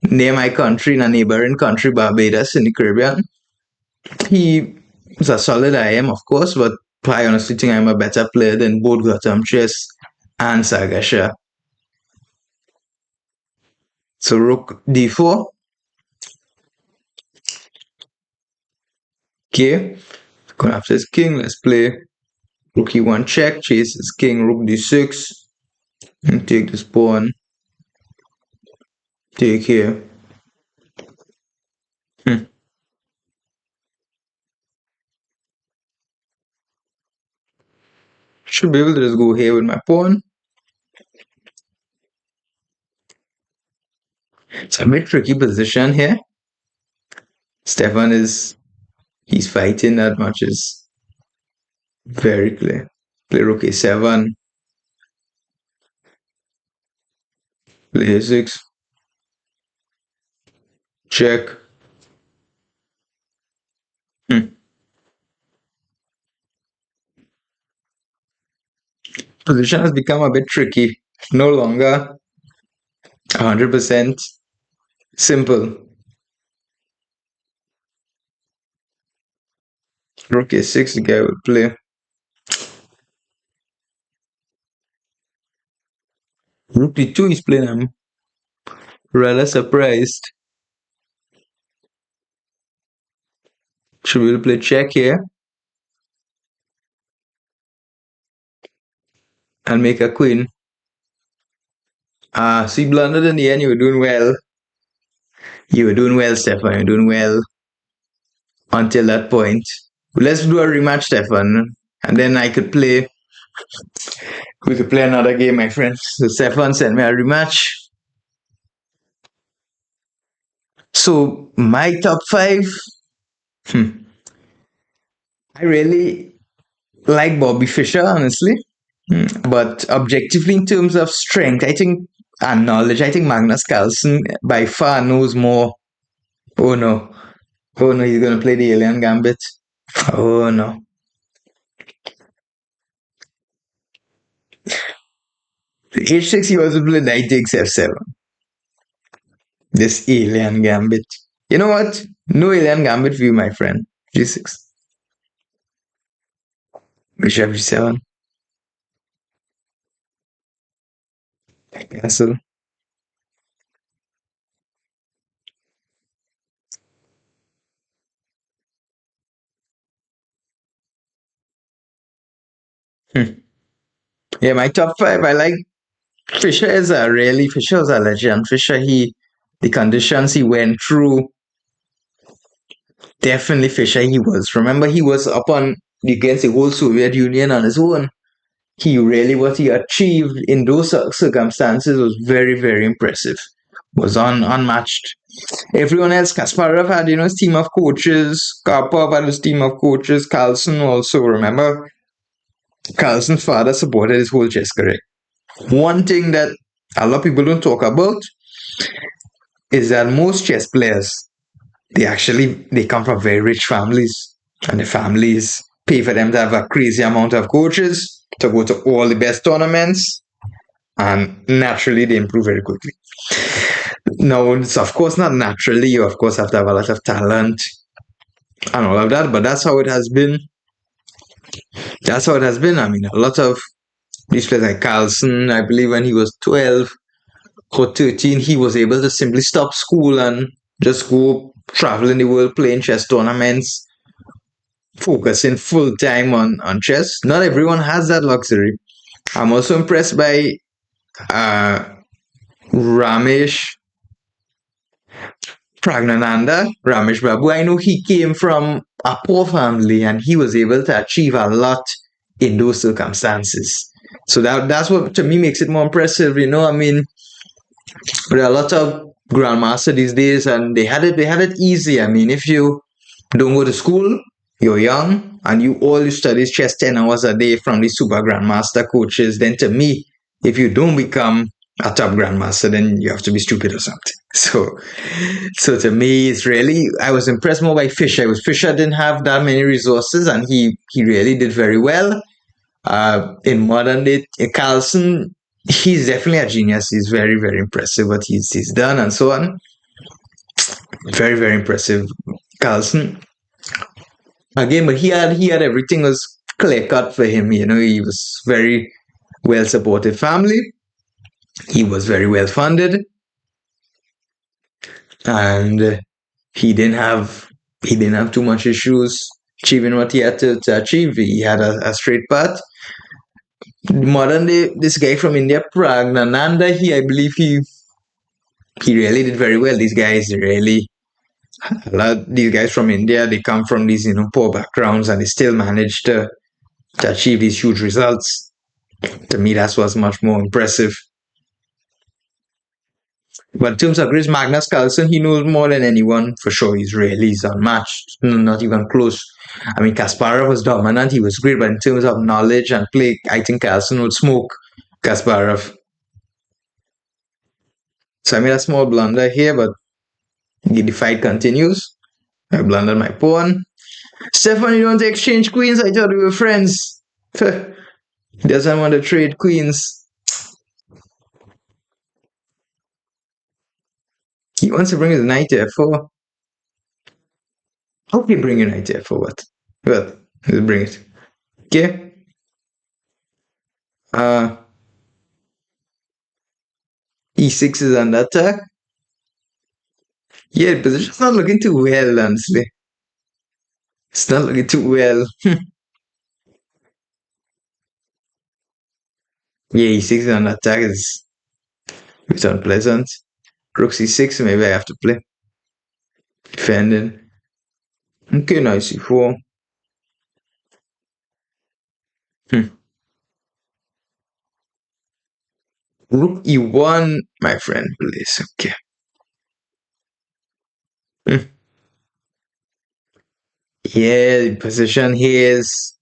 [SPEAKER 1] near my country, in a neighboring country, Barbados, in the Caribbean. He was a solid IM, of course, but I honestly think I'm a better player than both Gautam Chess and Saga Shah. So rook d4. Okay, going after his king, let's play rook e1 check, chase his king, rook d6, and take this pawn. Take here. Should be able to just go here with my pawn. It's a bit tricky position here. Stefan he's fighting that much is very clear. Play rook a7. Play a6. Check. Position has become a bit tricky. No longer 100% simple. Rook a6, the guy would play. Rook d2 is playing. I'm rather surprised. Should we play check here? And make a queen. So you blundered in the end. You were doing well. You were doing well, Stefan. You were doing well until that point. Let's do a rematch, Stefan. And then I could play. We could play another game, my friend. So Stefan sent me a rematch. So my top 5. I really like Bobby Fischer, honestly. But objectively, in terms of strength, I think, and knowledge, I think Magnus Carlsen by far knows more. Oh no. Oh no, he's gonna play the alien gambit. Oh no. The H6 he also played knight takes F7. This alien gambit. You know what? No alien gambit for you, my friend. G6. Bishop G7. Castle. Hmm. Yeah, my top five. I like Fisher is a really Fisher is a legend. Fisher, the conditions he went through, definitely Fisher he was. Remember, he was up on against the whole Soviet Union on his own. He really what he achieved in those circumstances was very, very impressive. Was unmatched. Everyone else, Kasparov had his team of coaches, Karpov had his team of coaches, Carlsen also. Remember, Carlsen's father supported his whole chess career. One thing that a lot of people don't talk about is that most chess players they come from very rich families, and the families pay for them to have a crazy amount of coaches to go to all the best tournaments, and naturally they improve very quickly. Now, it's of course not naturally. You of course have to have a lot of talent and all of that, but that's how it has been. That's how it has been. I mean, a lot of these players like Carlsen, I believe when he was 12 or 13, he was able to simply stop school and just go travel in the world playing chess tournaments, focusing full time on chess. Not everyone has that luxury. I'm also impressed by uh, Ramesh Ramesh Babu. I know he came from a poor family and he was able to achieve a lot in those circumstances. So that's what to me makes it more impressive. I mean, there are a lot of grandmaster these days, and they had it easy. I mean, if you don't go to school, you're young, and you study chess 10 hours a day from the super grandmaster coaches, then to me, if you don't become a top grandmaster, then you have to be stupid or something. So to me, it's really I was impressed more by Fischer. Fischer didn't have that many resources, and he really did very well. In modern day, Carlsen, he's definitely a genius. He's very, very impressive what he's done and so on. Very, very impressive, Carlsen. Again, but he had everything was clear cut for him. He was very well supported family. He was very well funded, and he didn't have too much issues achieving what he had to achieve. He had a straight path. Modern day, this guy from India, Pragnananda, I believe he really did very well. These guys really these guys from India, they come from these poor backgrounds, and they still manage to achieve these huge results. To me, that's what's much more impressive. But in terms of Chris Magnus Carlsen, he knows more than anyone for sure. He's unmatched, not even close. I mean, Kasparov was dominant, he was great, but in terms of knowledge and play, I think Carlsen would smoke Kasparov. So I made a small blunder here, but the fight continues. I blundered my pawn. Stefan, you don't want to exchange queens? I thought we were friends. He doesn't want to trade queens. He wants to bring his knight to f4. How can he bring a knight to f4? What? Well, let's bring it. Okay. E6 is under attack. Yeah, the position's not looking too well, honestly. It's not looking too well. Yeah, E6 is under attack. It's unpleasant. Rook C6, maybe I have to play. Defending. Okay, now C4. Rook E1, my friend, please. Okay. Yeah, the position here is.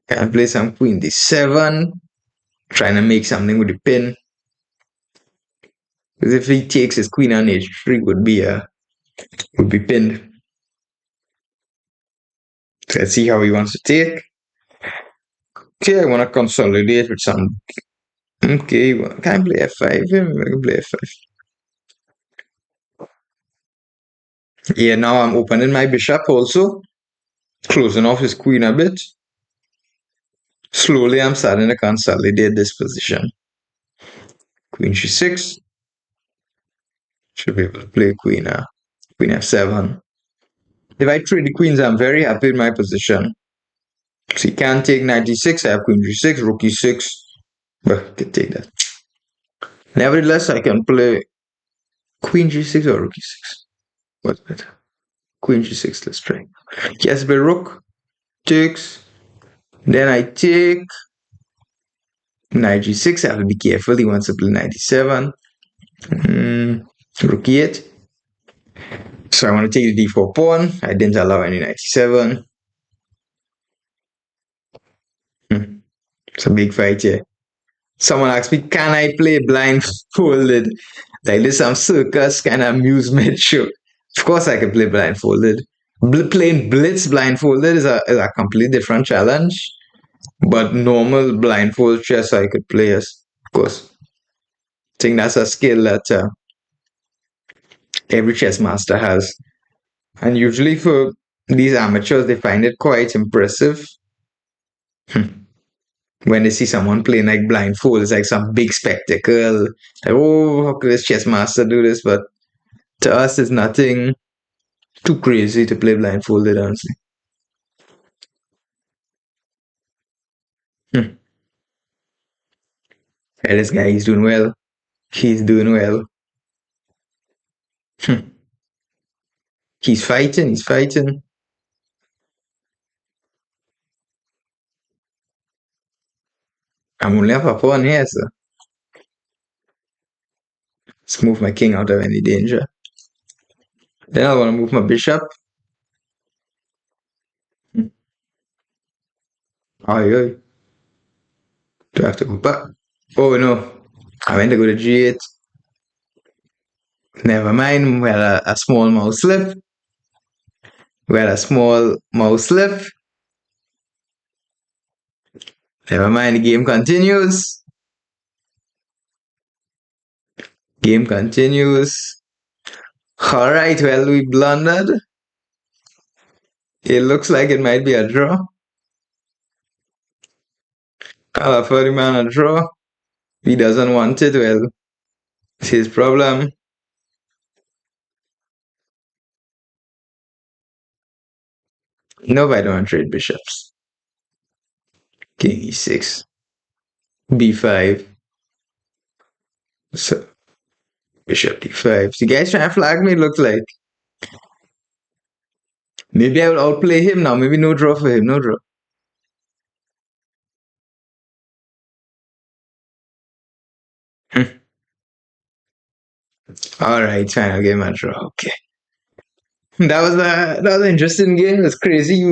[SPEAKER 1] Can play some Queen D7. Trying to make something with the pin. Because if he takes his Queen on H3, would be a would be pinned. So let's see how he wants to take. Okay, I want to consolidate with some. Okay, well, can I play f5? Yeah, I can play f5. Yeah, now I'm opening my bishop also, closing off his queen a bit. Slowly, I'm starting to consolidate this position. Queen g6. Should be able to play queen f7. If I trade the queens, I'm very happy with my position. So he can't take knight d6. I have queen g6, rook e6. But I can take that. Nevertheless, I can play queen g6 or rook e6. What's better? Queen g6, let's try. Yes, but rook takes. Then I take knight g6. I have to be careful. He wants to play knight d7. Rook e8. So I want to take the d4 pawn. I didn't allow any knight e7. It's a big fight here. Someone asked me, can I play blindfolded? Like this some circus kind of amusement show. Of course I can play blindfolded. Playing blitz blindfolded is a completely different challenge. But normal blindfold chess I could play, yes, of course. I think that's a skill that every chess master has. And usually for these amateurs, they find it quite impressive. When they see someone playing like blindfold, it's like some big spectacle. Like, oh, how could this chess master do this? But to us, it's nothing too crazy to play blindfolded, honestly. Hmm. Hey, this guy, he's doing well. He's doing well. He's fighting, he's fighting. I'm only have a pawn here, so let's move my king out of any danger. Then I want to move my bishop. Oi, oi. Do I have to go back? Oh no. I went to go to g8. Never mind. We had a small mouse slip. We had a small mouse slip. Never mind. The game continues. Game continues. Alright, well, we blundered. It looks like it might be a draw. I'll offer the man a draw. He doesn't want it, well, it's his problem. No, I don't want to trade bishops. King e6. b5. So, bishop d5. So, you guys trying to flag me? Looks like. Maybe I will outplay him now. Maybe no draw for him. No draw. Alright, fine. I'll give him a draw. Okay. That was an interesting game. It was crazy.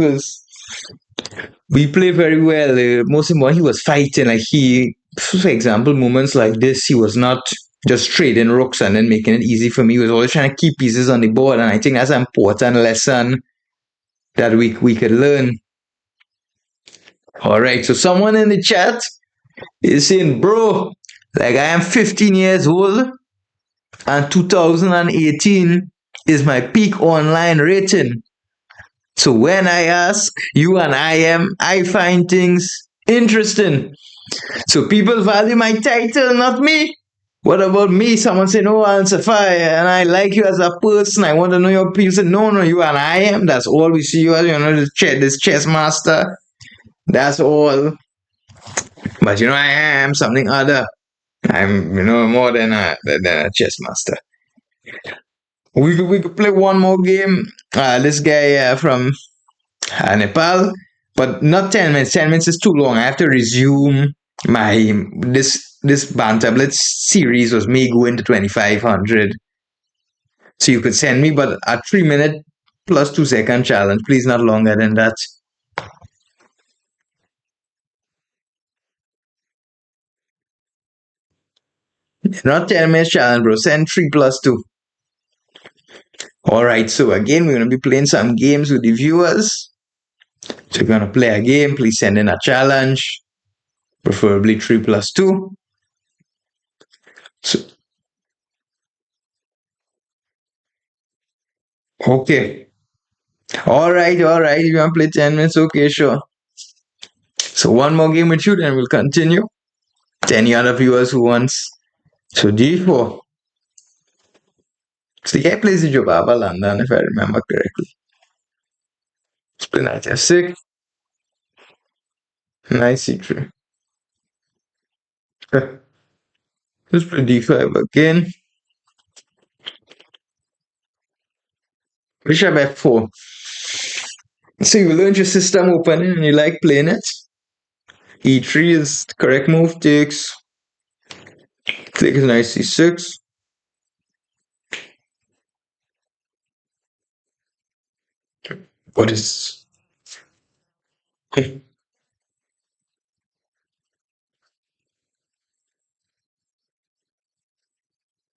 [SPEAKER 1] We played very well. Most important, he was fighting. Like for example, moments like this, he was not just trading rooks and then making it easy for me. He was always trying to keep pieces on the board, and I think that's an important lesson that we could learn. All right, so someone in the chat is saying, bro, like I am 15 years old and 2018 is my peak online rating. So when I ask you and I find things interesting. So people value my title, not me. What about me? Someone say, no, Alan-Safar, and I like you as a person. I want to know your people. Say, no, you and I am. That's all we see you as, this chess master. That's all. But I am something other. I'm, more than a chess master. We could play one more game. This guy from Nepal, but not 10 minutes. 10 minutes is too long. I have to resume my this Banter Blitz series was me going to 2500. So you could send me, but a 3 minute plus 2 second challenge. Please, not longer than that. Not 10 minutes challenge, bro. Send 3 plus 2. All right, so again, we're going to be playing some games with the viewers. So if you want to play a game, please send in a challenge, preferably 3+2. So, okay. All right. If you want to play 10 minutes, okay, sure. So one more game with you, then we'll continue. To any other viewers who wants. So D4. So the guy plays the Jobaba London, if I remember correctly. Let's play knight F6. Knight C3. Let's play D5 again. Bishop F4. So you learned your system opening and you like playing it. E3 is the correct move. Takes knight C6. What is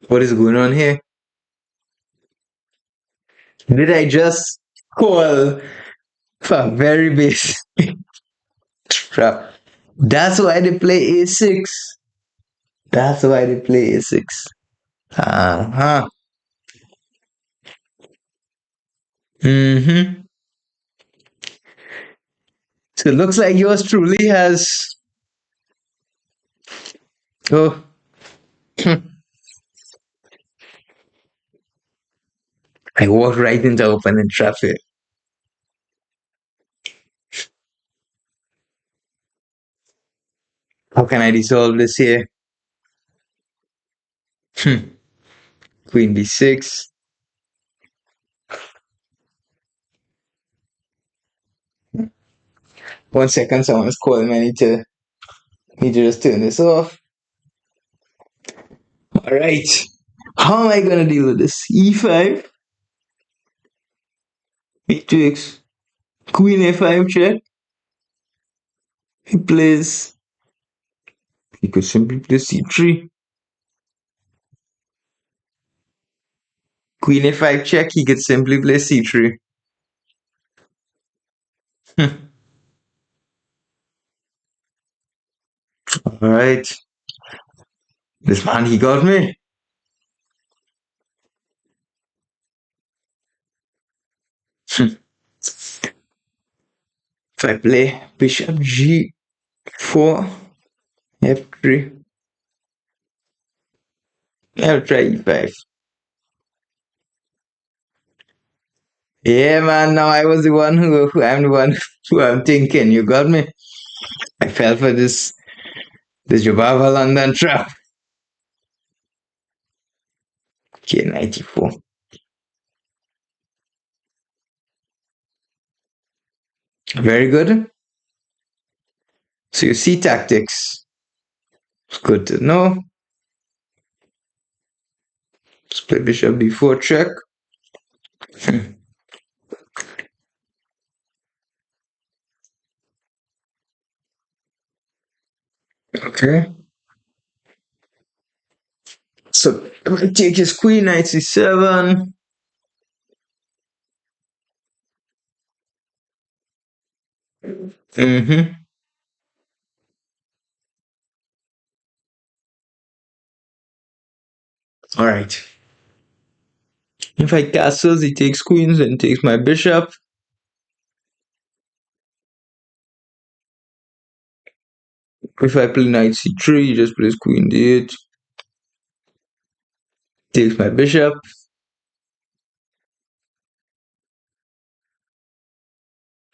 [SPEAKER 1] what is going on here? Did I just call for a very basic trap? That's why they play A6. That's why they play A6. Uh-huh. Mm-hmm. So it looks like yours truly has. Oh. I walked right into opening traffic. How can I resolve this here? Queen B6. 1 second, someone's calling me. I need to just turn this off. Alright. How am I gonna deal with this? E5. Matrix. Queen A5 check. He plays. He could simply play C3. Queen A5 check. He could simply play C3. Alright. This man, he got me. If I play bishop G4, F3, I'll try E5. Yeah, man, now I was the one who I'm the one who I'm thinking. You got me? I fell for this Jobava London trap. Okay, 94. Very good. So you see tactics. It's good to know. Let's play bishop B4 check. Okay. So I'm gonna take his queen, knight C7. Mm-hmm. Alright. If I castles, he takes queens and takes my bishop. If I play knight C3, he just plays queen D8. Takes my bishop.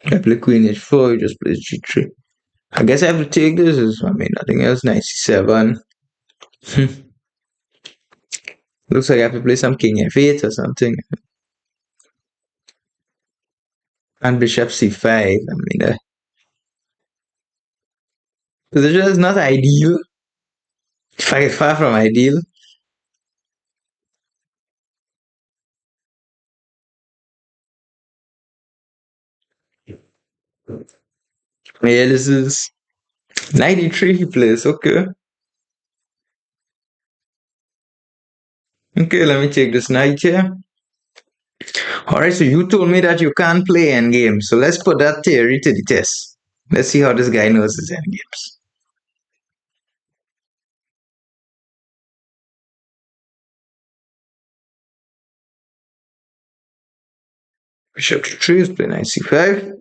[SPEAKER 1] I play queen H4, he just plays G3. I guess I have to take this. I mean, nothing else. Knight C7. Looks like I have to play some king F8 or something. And bishop C5. I mean, the position is not ideal. Far from ideal. Yeah, this is 93 he plays. Okay. Okay, let me take this knight here. All right, so you told me that you can't play endgame. So let's put that theory to the test. Let's see how this guy knows his endgames. Bishop to 3 is play knight c5.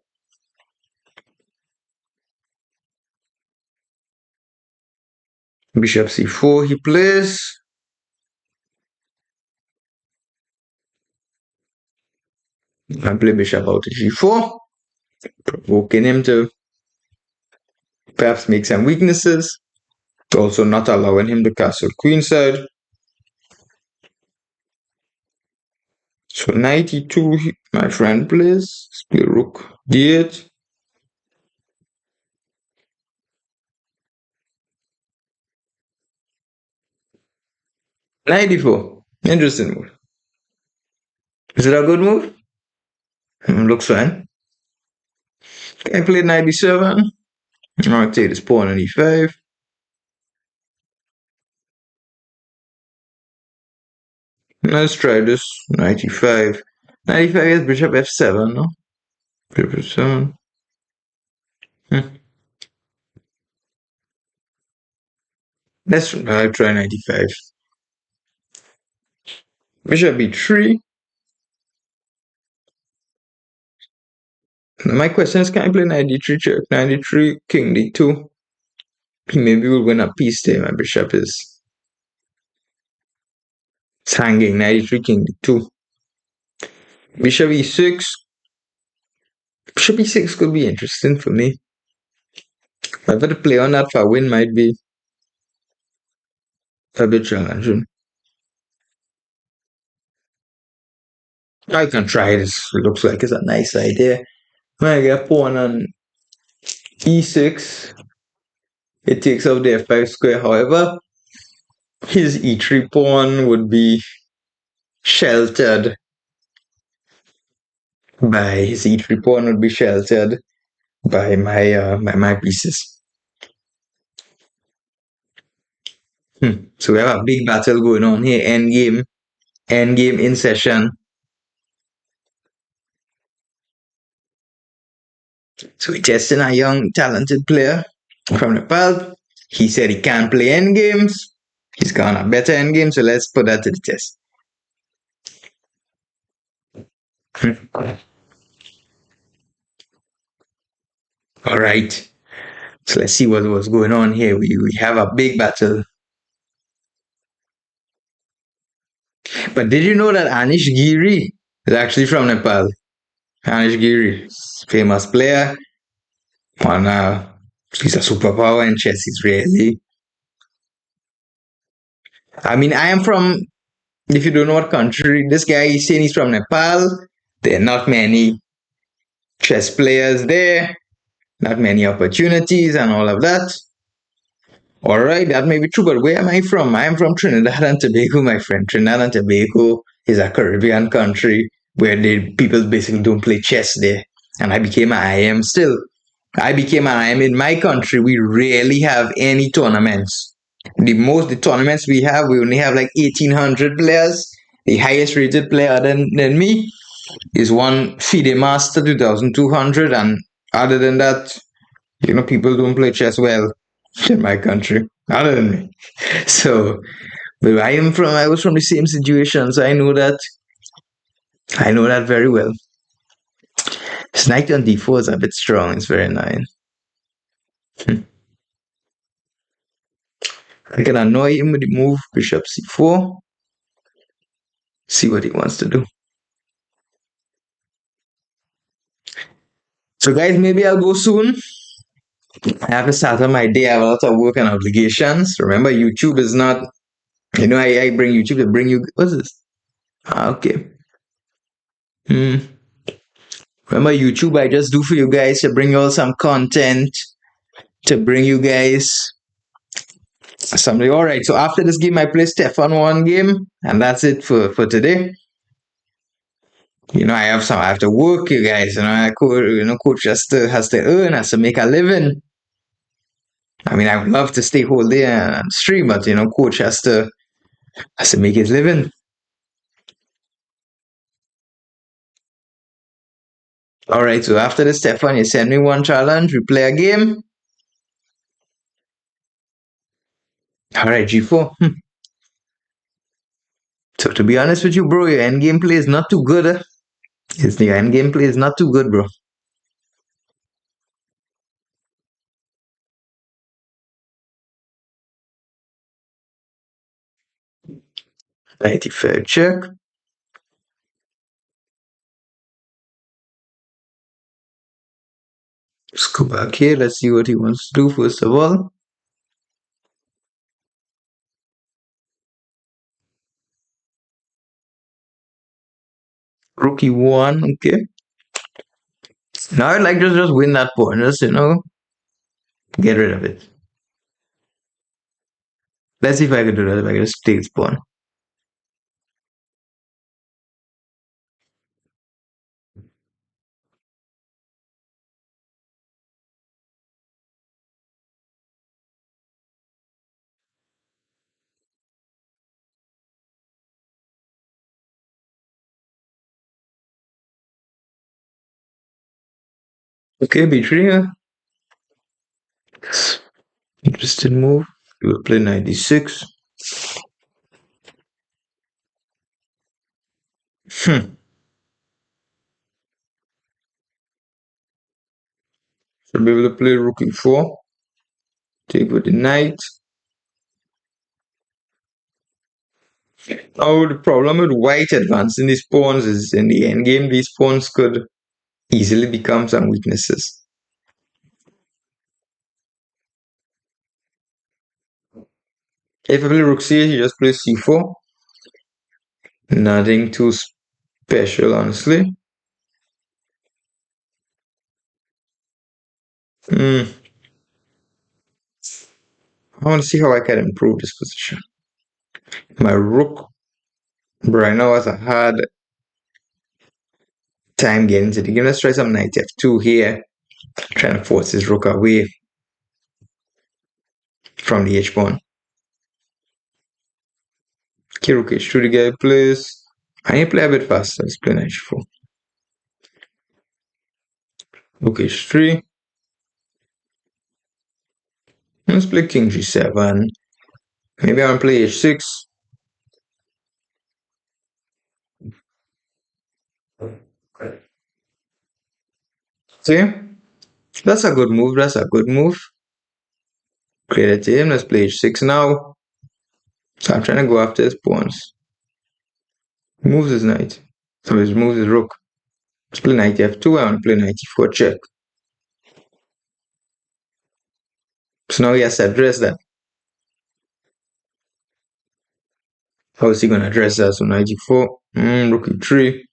[SPEAKER 1] Bishop c4 he plays. I play bishop out to g4, provoking him to perhaps make some weaknesses. Also not allowing him to castle queenside. So knight e2, my friend plays. Let's play rook d8. Knight e4. Interesting move. Is it a good move? Looks fine. I played knight e7. I'll take this pawn on e5. Let's try this. Knight e5. Knight e5 is bishop f7, no? Bishop f7. Let's try knight e5. Bishop b3. My question is, can I play knight d3 check? Knight d3, king d2. Maybe we'll win a piece there. My bishop is hanging. Knight d3, king d2. Bishop e6. Bishop e6 could be interesting for me. However, to play on that for a win might be a bit challenging. I can try this. It looks like it's a nice idea. When I get pawn on e6, it takes out the f5 square. However, his e3 pawn would be sheltered by my pieces. So we have a big battle going on here. Endgame in session. So we're testing a young, talented player from Nepal. He said he can't play endgames. He's got a better endgame, so let's put that to the test. All right. So let's see what was going on here. We have a big battle. But did you know that Anish Giri is actually from Nepal? Anish Giri, famous player. And he's a superpower in chess. He's really. I mean, I am from, if you don't know what country, this guy is saying he's from Nepal. There are not many chess players there, not many opportunities, and all of that. All right, that may be true, but where am I from? I am from Trinidad and Tobago, my friend. Trinidad and Tobago is a Caribbean country where people basically don't play chess there. And I became an IM still. I became an IM in my country. We rarely have any tournaments. The tournaments we have, we only have like 1,800 players. The highest rated player than me is one FIDE Master 2,200. And other than that, people don't play chess well in my country, other than me. So, but I was from the same situation, so I know that very well. This knight on d4 is a bit strong. It's very annoying. I can annoy him with the move bishop c4. See what he wants to do. So, guys, maybe I'll go soon. I have to start on my day. I have a lot of work and obligations. Remember, YouTube is not. I bring YouTube to bring you. What's this? Okay. Remember, YouTube, I just do for you guys to bring you all some content, to bring you guys something. All right, so after this game, I play Stefan one game, and that's it for today. I have to work, you guys. Coach has to earn, has to make a living. I mean, I would love to stay whole day and stream, but coach has to make his living. Alright, so after this, Stefan, you send me one challenge, we play a game. Alright, G4. So to be honest with you, bro, your end game play is not too good. Your end game play is not too good, bro. Righty, fair check. Let's go back here. Let's see what he wants to do first of all. Rookie one, okay. Now I'd like to just win that pawn, just get rid of it. Let's see if I can do that. If I can just take this pawn. Okay, b3. Interesting move. We will play 96. Should be able to play rook e4. Take with the knight. Now the problem with white advancing these pawns is in the endgame these pawns could easily become some weaknesses. If I play rook c8, you just play c4. Nothing too special, honestly. I want to see how I can improve this position. My rook right now has a hard time getting to the game. Let's try some knight f2 here. Trying to force his rook away from the h-pawn. Okay, rook h2 to get place. I need to play a bit faster. Let's play knight h4. Rook h3. Let's play king g7. Maybe I want to play h6. See? That's a good move. That's a good move. Create a team. Let's play h6 now. So I'm trying to go after his pawns. He moves his knight. So he moves his rook. Let's play knight f2. I want to play knight e4 check. So now he has to address that. How is he going to address that? So knight e4. Rook e3.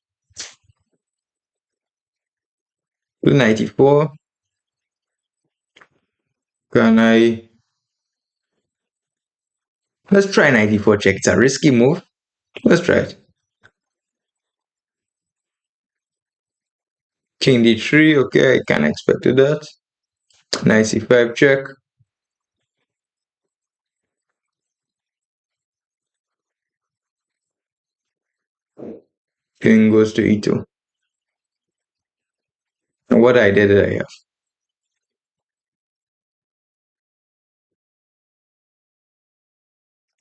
[SPEAKER 1] Play knight e4. Can I... Let's try knight e4 check. It's a risky move. Let's try it. King d3. Okay, I kind of expected that. Knight c5 check. King goes to e2. And what idea did I have?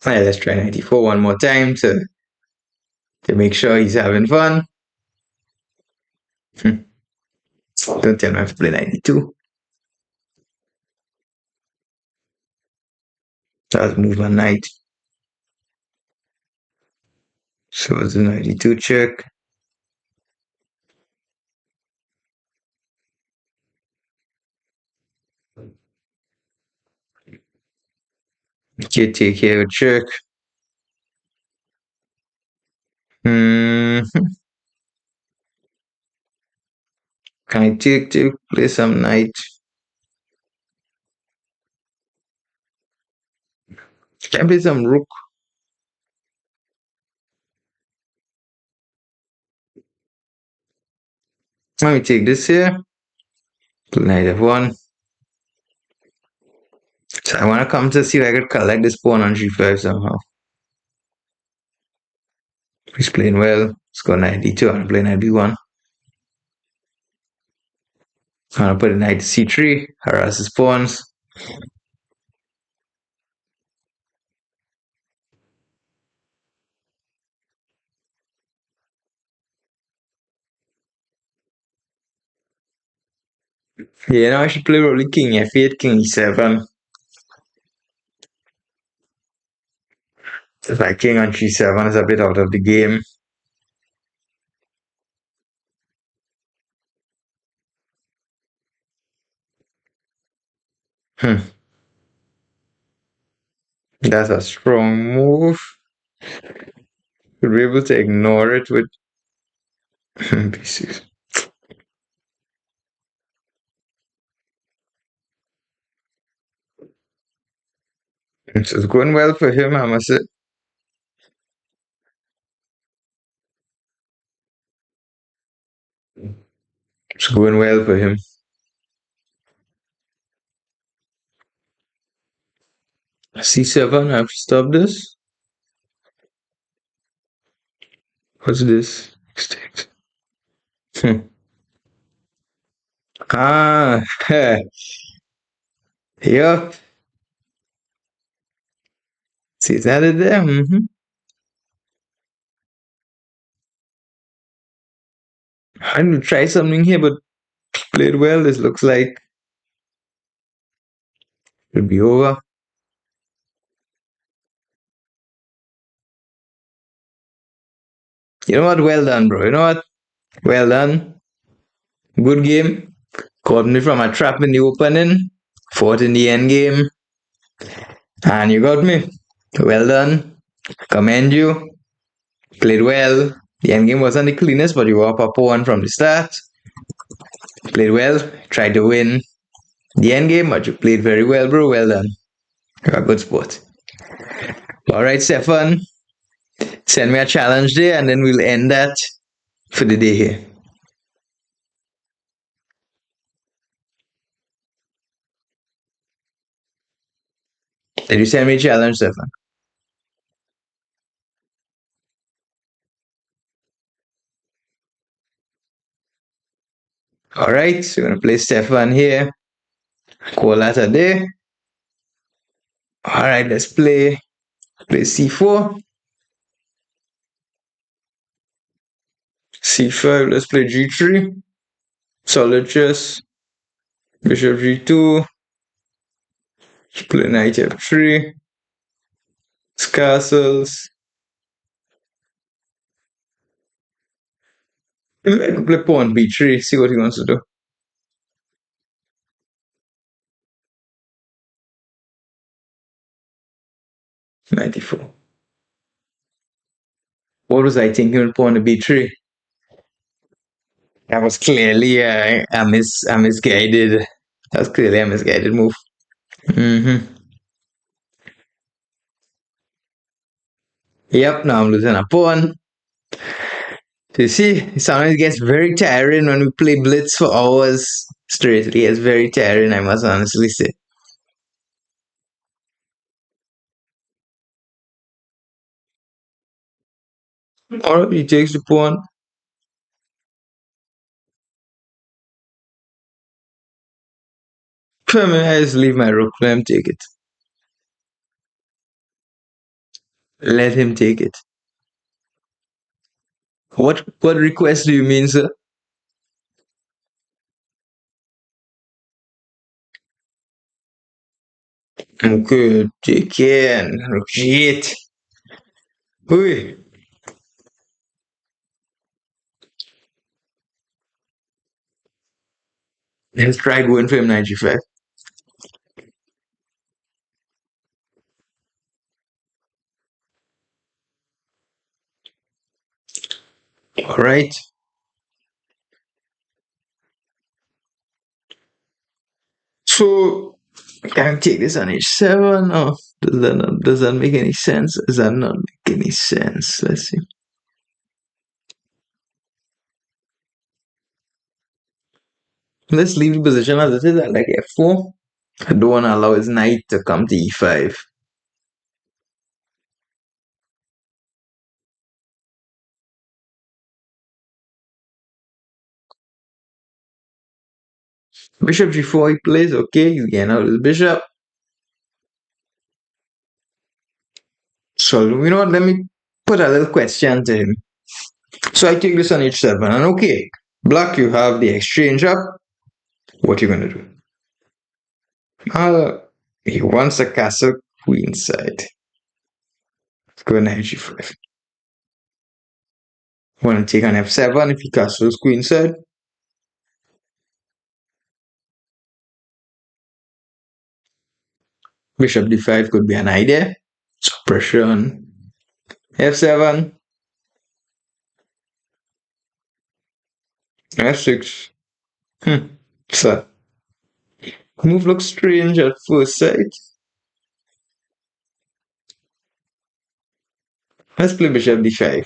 [SPEAKER 1] Alright, let's try knight e4 one more time to make sure he's having fun. Don't tell me I have to play knight e2. Let's move my knight. So it's a knight e2 check. Okay, take here a check. Can I take to play some knight? Can I play some rook? Let me take this here. Play knight f1. So I want to come to see if I could collect this pawn on g5 somehow. He's playing well. Let's go knight d2 and play knight b1. I'm gonna put a knight to c3, harass his pawns. Yeah, now I should play probably king f8, king e7. If my king on g7 is a bit out of the game. Hmm. That's a strong move. Should be able to ignore it with b6. So it's going well for him, I must say. It's going well for him. c7, I have to stop this. What's this? Mistakes. Hmm. Ah, yep. See, is that it there? Mm-hmm. I'm gonna try something here, but played well. This looks like it'll be over. You know what? Well done, bro. You know what? Well done. Good game. Caught me from a trap in the opening. Fought in the end game. And you got me. Well done. Commend you. Played well. The end game wasn't the cleanest, but you were up 1 from the start. Played well. Tried to win the end game, but you played very well, bro. Well done. You're a good sport. All right, Stefan. Send me a challenge there, and then we'll end that for the day here. Did you send me a challenge, Stefan? All right, so we're gonna play Stefan here. Call that a day. All right, let's play c4, c5. Let's play g3. Solid chess. Bishop g2. Let's play knight f3. Castles. I can play pawn b3. See what he wants to do. 94. What was I thinking with pawn to b3? That was clearly a misguided. That was clearly a misguided move. Mm-hmm. Yep, now I'm losing a pawn. So you see, it sometimes gets very tiring when we play Blitz for hours straight. It gets very tiring, I must honestly say. Alright, he takes the pawn. Come on, I just leave my rook. Let him take it. Let him take it. What request do you mean, sir? Okay, take care. Rook g8. Ui. Let's try going for him 95. Alright. So can I take this on h7? Oh, does that make any sense? Does that not make any sense? Let's see. Let's leave the position as it is at like f4. I don't want to allow his knight to come to e5. Bishop g4 he plays. Okay, he's getting out his bishop. So, you know what? Let me put a little question to him. So I take this on h7, and okay, black, you have the exchange up. What you gonna do? He wants a castle queen side. Let's go knight g5. Want to take on f7 if he castles queen side. Bishop d5 could be an idea. Suppression. f7. f6. So, move looks strange at first sight. Let's play bishop d5.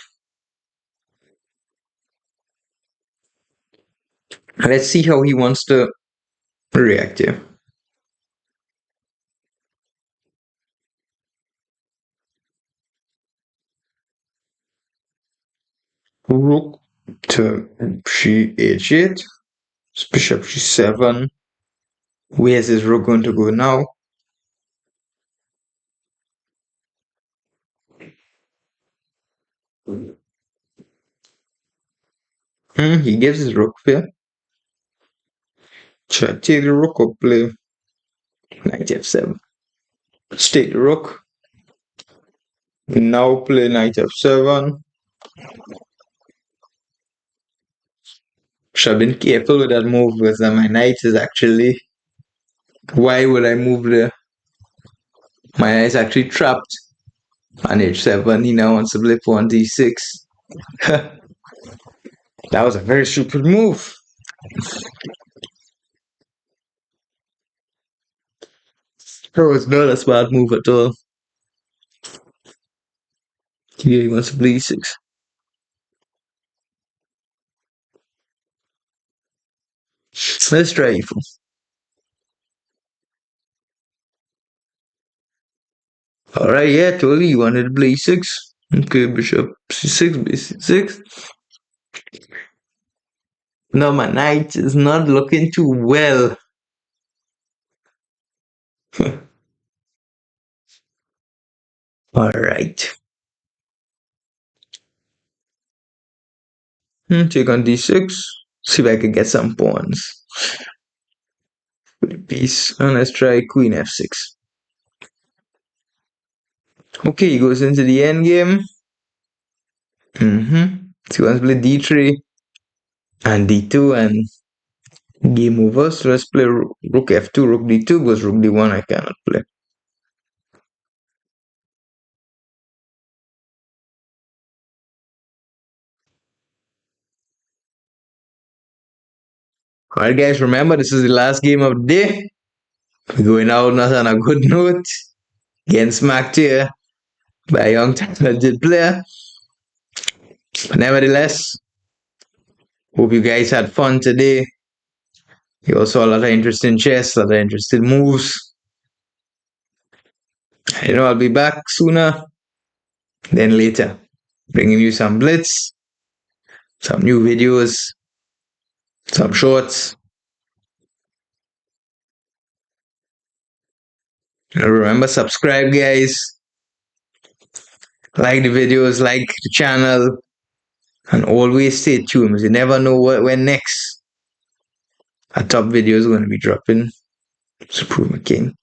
[SPEAKER 1] Let's see how he wants to react here. Rook to h8. Bishop g7. Where's his rook going to go now? He gives his rook here. Should I take the rook or play knight f7? Let's take the rook. Now play knight f7. Should have been careful with that move because my knight is actually... Why would I move there? My knight is actually trapped on h7. He now wants to play pawn d6. That was a very stupid move. It was not a smart move at all. Here he wants to play e6. Let's try e4. Alright, yeah, totally. You wanted to play e6. Okay, bishop c6, bc6. No, my knight is not looking too well. Alright. Take on d6. See if I can get some pawns. With a piece. And let's try queen f6. Okay, he goes into the endgame. So he wants to play d3 and d2 and game over. So let's play rook f2, rook d2, because rook d1 I cannot play. Alright guys, remember this is the last game of the day. We're going out not on a good note. Getting smacked here by a young talented player. But nevertheless, hope you guys had fun today. You also saw a lot of interesting chess, a lot of interesting moves. I'll be back sooner than later, bringing you some blitz, some new videos, some shorts. Remember, subscribe guys, like the videos, like the channel, and always stay tuned because you never know when next a top video is going to be dropping. Supreme King.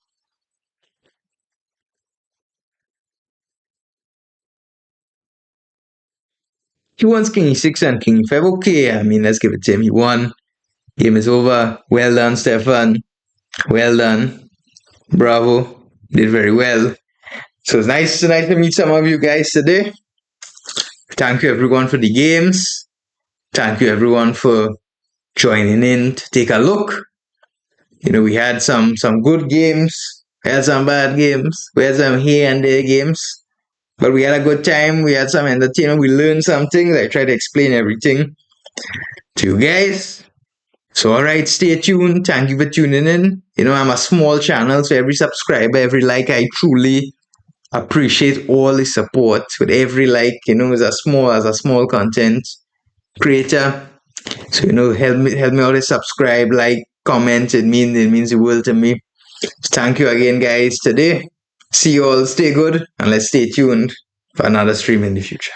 [SPEAKER 1] He wants king e6 and king e5. Okay, I mean, let's give it to him. He won. Game is over. Well done, Stefan. Well done. Bravo. Did very well. So it's nice to meet some of you guys today. Thank you everyone for the games. Thank you everyone for joining in to take a look. We had some good games. We had some bad games. We had some here and there games. But we had a good time. We had some entertainment. We learned something. I tried to explain everything to you guys. So, alright, stay tuned. Thank you for tuning in. I'm a small channel, so every subscriber, every like, I truly appreciate all the support. With every like, as a small content creator. So, help me out to subscribe, like, comments. It means the world to me. Thank you again, guys, today. See you all. Stay good and let's stay tuned for another stream in the future.